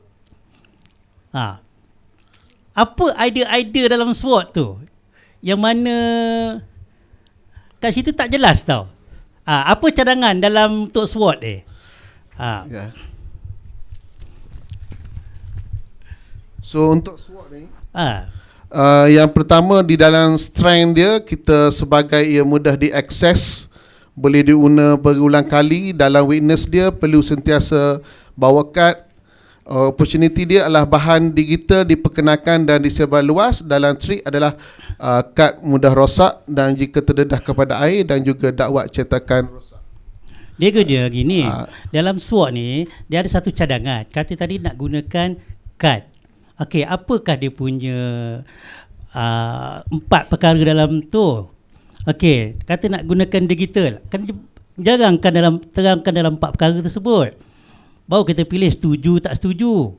Apa idea-idea dalam SWOT tu? Yang mana kat situ tak jelas tau. Apa cadangan dalam untuk SWOT ni? So untuk SWOT ni yang pertama di dalam strength dia, kita sebagai ia mudah diakses, boleh diguna berulang kali. Dalam weakness dia perlu sentiasa bawa kad. Opportunity dia adalah bahan digital diperkenalkan dan disebar luas. Dalam trick adalah kad mudah rosak dan jika terdedah kepada air dan juga dakwat cetakan rosak. Dia kerja gini. Dalam SWOT ni dia ada satu cadangan. Kata tadi nak gunakan kad. Okey, apakah dia punya 4 perkara dalam tu? Okey, kata nak gunakan digital. Kan terangkan dalam 4 perkara tersebut. Baru kita pilih setuju tak setuju.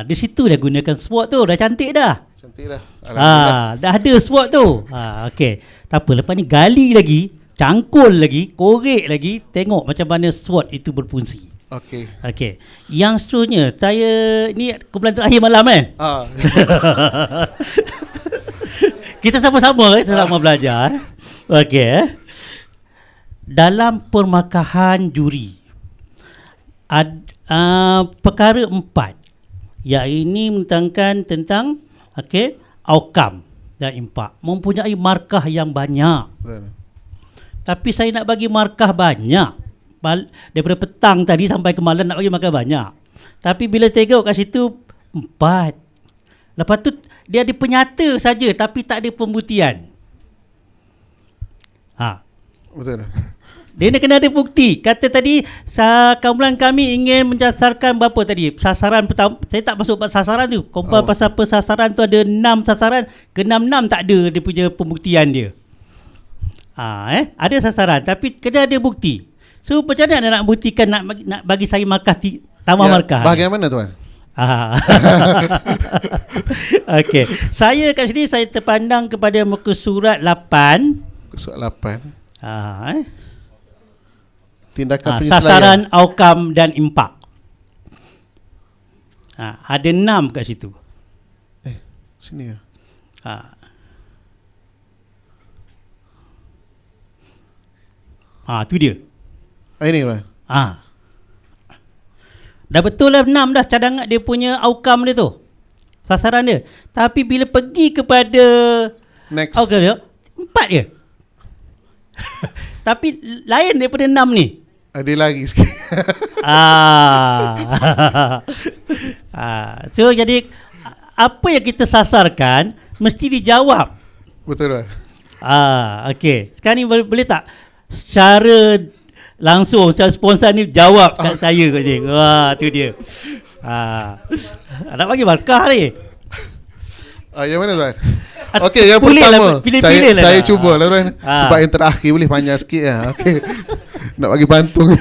Di situ dah gunakan SWOT tu. Dah cantik dah. Dah ada SWOT tu. Okey. Tak apa, lepas ni gali lagi, cangkul lagi, korek lagi, tengok macam mana SWOT itu berfungsi. Okey. Yang seterusnya, saya ni kumpulan terakhir malam kan? Kita sama-sama belajar. Okey. Dalam permakahan juri perkara 4 yang ini mentangkan tentang outcome dan impak, mempunyai markah yang banyak. Tapi saya nak bagi markah banyak daripada petang tadi sampai ke malam, nak bagi markah banyak. Tapi bila tengok kat situ 4, lepas tu dia ada penyata saja tapi tak ada pembuktian. Betul. Dia nak kena ada bukti. Kata tadi kumpulan kami ingin menyasarkan berapa tadi? Sasaran pertama, saya tak masuk sasaran tu. Kumpulan pasal sasaran tu ada 6 sasaran. Ke-6 tak ada dia punya pembuktian dia. Ada sasaran tapi kena ada bukti. So macam mana nak buktikan nak bagi saya markah tambah markah? Bahagian mana tuan? Okey. Saya kat sini saya terpandang kepada muka surat 8. Surat 8. Tindakan penyesuaian. Sasaran, outcome dan impak. Ada 6 kat situ. Sini ya. Tu dia. Ini lah. Dah betul lah 6 dah cadangan dia punya outcome dia tu. Sasaran dia. Tapi bila pergi kepada next outcome dia 4 je. Tapi lain daripada 6 ni. Ada lagi sikit. So jadi apa yang kita sasarkan mesti dijawab. Betul lah. Okey. Sekarang ni boleh tak secara langsung secara spontan ni jawab kat saya kat sini. Tu dia. Nak bagi markah ni. Yang mana tuan? Okey, yang Boleh pertama lah, pilih-pilih lah. saya cuba lah tuan. Ah. Sebab yang terakhir boleh panjang sikit lah. Okey. Nak bagi pantung.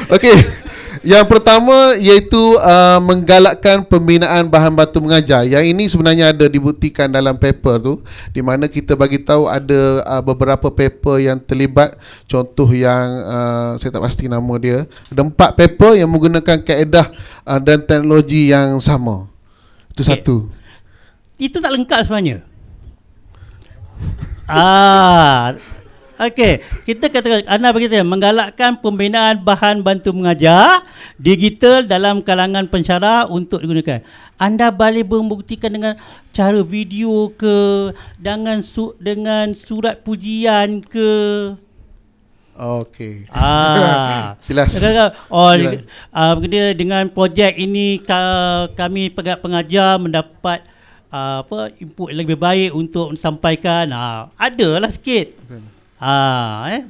Okey. Yang pertama iaitu menggalakkan pembinaan bahan batu mengajar. Yang ini sebenarnya ada dibuktikan dalam paper tu, di mana kita bagi tahu ada beberapa paper yang terlibat. Contoh yang saya tak pasti nama dia. Ada 4 paper yang menggunakan kaedah dan teknologi yang sama. Itu Okey. satu. Itu tak lengkap sebenarnya. Okey, kita katakan Ana berkata menggalakkan pembinaan bahan bantu mengajar digital dalam kalangan pensyarah untuk digunakan. Anda boleh membuktikan dengan cara video ke, dengan surat pujian ke. Okey. Jelas. Jelas. Dia dengan projek ini kami pengajar mendapat input yang lebih baik untuk sampaikan. Adalah sikit.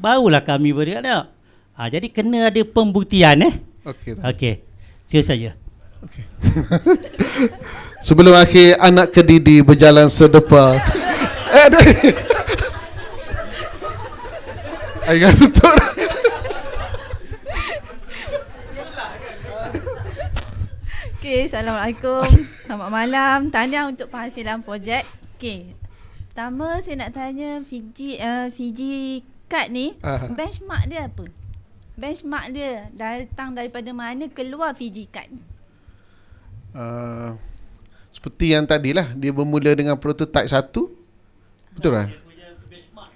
Barulah kami beri ada. Jadi kena ada pembuktian Okey. Sila saja. Okey. Sebelum akhir anak kedidi berjalan sedepa. Ayah tutup. Okey, Assalamualaikum. Selamat malam. Tahniah untuk penghasilan projek. Okey. Pertama saya nak tanya Fiji Card ni, benchmark dia apa? Benchmark dia datang daripada mana keluar Fiji Card? Seperti yang tadilah, dia bermula dengan prototype 1. Betul tak?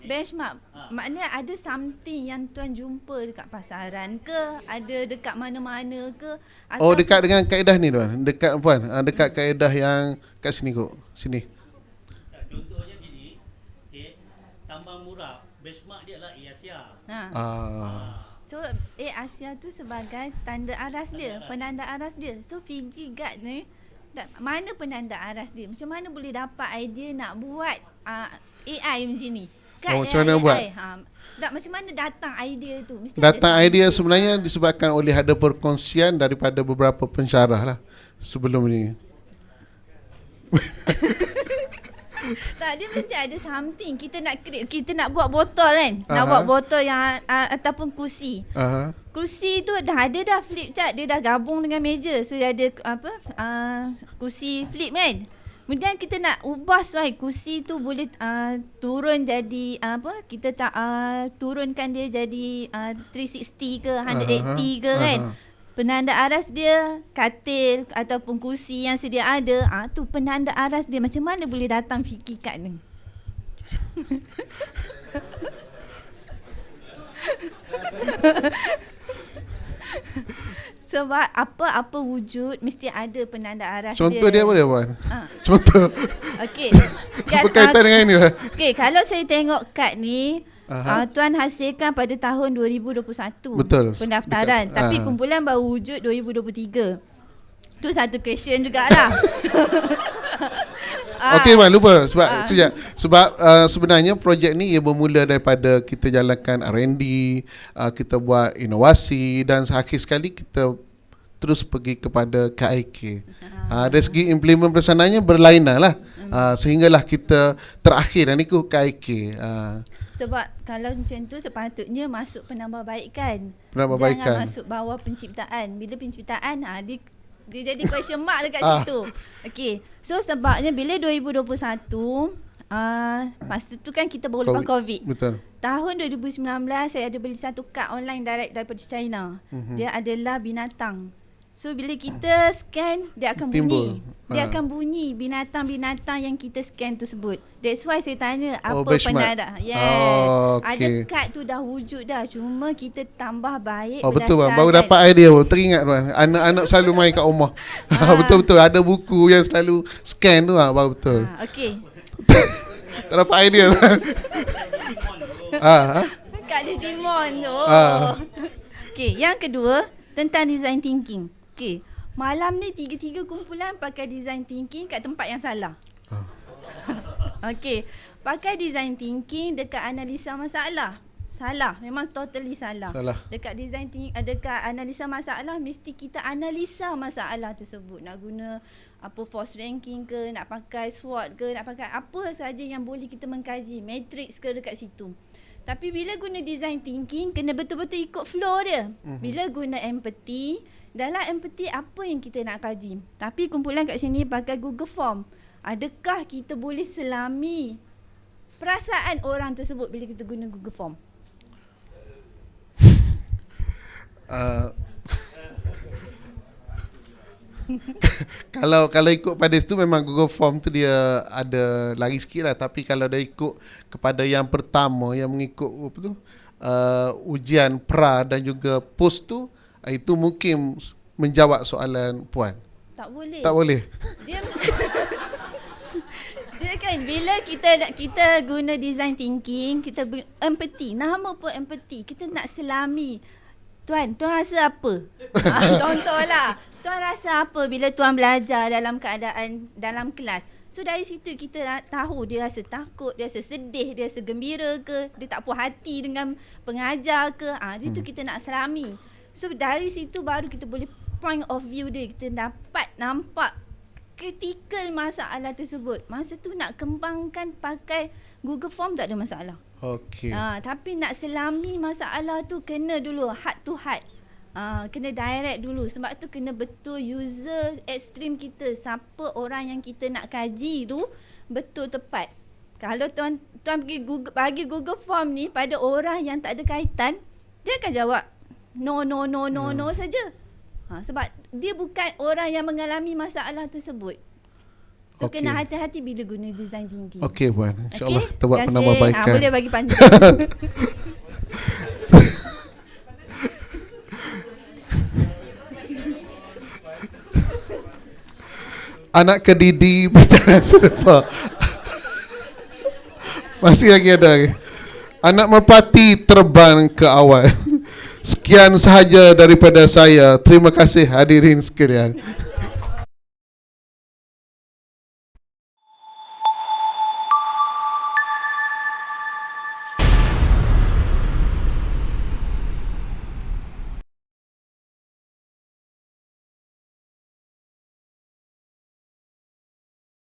Benchmark. Maknanya ada something yang tuan jumpa dekat pasaran ke, ada dekat mana-mana ke? Oh, dekat dengan kaedah ni tuan. Dekat puan, dekat kaedah yang kat sini kok. Sini. Contohnya gini, tambang murah, benchmark dia adalah Asia. So Asia tu sebagai tanda aras dia, penanda aras dia. So Fiji Guard ni mana penanda aras dia? Macam mana boleh dapat idea nak buat AI macam ni? Macam mana buat? Macam mana datang idea tu? Mesti datang idea sebenarnya disebabkan oleh ada perkongsian daripada beberapa pensyarah lah sebelum ni. Tak, dia mesti ada something. Kita nak create, kita nak buat botol kan. Nak buat botol yang ataupun kursi. Kursi tu dah ada dah flip chart, dia dah gabung dengan meja. So dia ada kursi flip kan. Kemudian kita nak ubah supaya kursi tu boleh turun jadi kita turunkan dia jadi 360 ke 180 ke kan. Penanda aras dia katil ataupun kursi yang sedia ada, tu penanda aras dia. Macam mana boleh datang Fiji Card ni? Sebab apa wujud mesti ada penanda aras. Contoh dia apa dia puan? Contoh. Okey. Apa kaitan dengan ini? Okey, kalau saya tengok kad ni, tuan hasilkan pada tahun 2021. Betul. Pendaftaran. Betul. Tapi kumpulan baru wujud 2023. Tu satu question jugalah. Okey man, lupa sebab sebenarnya projek ni ia bermula daripada kita jalankan R&D, kita buat inovasi dan akhir sekali kita terus pergi kepada KIK. Dari segi implement pelaksananya berlainan lah. Sehinggalah kita terakhir dan ikut KIK. Sebab kalau macam tu sepatutnya masuk penambahbaikan. Jangan masuk bawah penciptaan. Bila penciptaan dia jadi question mark dekat situ. Okey. So sebabnya bila 2021 masa tu kan kita baru lepas COVID. Betul. Tahun 2019 saya ada beli satu kad online direct daripada China. Dia adalah binatang. So bila kita scan dia akan bunyi. Dia akan bunyi binatang-binatang yang kita scan tersebut. That's why saya tanya apa penanda. Ada kad tu dah wujud dah. Cuma kita tambah baik. Betul bang. Baru dapat idea. Teringat bang. Anak-anak selalu main kat rumah. Betul-betul. Ada buku yang selalu scan tu baru betul. Okey. Tak dapat idea lah. Kad Digimon tu. Okey. Yang kedua tentang design thinking. Okey. Malam ni tiga-tiga kumpulan pakai design thinking kat tempat yang salah. Okey. Pakai design thinking dekat analisa masalah. salah. Memang totally salah. Dekat design thinking, dekat analisa masalah, mesti kita analisa masalah tersebut. Nak guna apa force ranking ke, nak pakai SWOT ke, nak pakai apa saja yang boleh kita mengkaji, matrix ke dekat situ. Tapi bila guna design thinking, kena betul-betul ikut flow dia. Bila guna empathy, dalam empathy apa yang kita nak kaji. Tapi kumpulan kat sini pakai Google Form. Adakah kita boleh selami perasaan orang tersebut bila kita guna Google Form? Kalau ikut pada situ memang Google Form tu dia ada lari sikit lah. Tapi kalau dia ikut kepada yang pertama yang mengikut apa tu, ujian pra dan juga post tu, itu mungkin menjawab soalan puan. Tak boleh. Tak boleh. Dia kan bila kita guna design thinking, kita empathy. Nama pun empathy. Kita nak selami. Tuan rasa apa? Contohlah. Tuan rasa apa bila tuan belajar dalam keadaan dalam kelas? So dari situ kita tahu dia rasa takut, dia rasa sedih, dia rasa gembira ke, dia tak puas hati dengan pengajar ke. Itu kita nak selami. So dari situ baru kita boleh point of view dia. Kita dapat nampak kritikal masalah tersebut. Masa tu nak kembangkan pakai Google Form tak ada masalah. Okey. Tapi nak selami masalah tu kena dulu heart to heart. Kena direct dulu. Sebab tu kena betul user ekstrim kita. Siapa orang yang kita nak kaji tu betul tepat. Kalau tuan bagi Google Form ni pada orang yang tak ada kaitan, dia akan jawab no saja. Sebab dia bukan orang yang mengalami masalah tersebut. So kena hati-hati bila guna design thinking. Okey puan, insya-Allah kita buat penambahbaikan. Boleh bagi panjang. Anak kedidi berjalan serupa. Masih lagi ada. Anak merpati terbang ke awan. Sekian sahaja daripada saya. Terima kasih hadirin sekalian.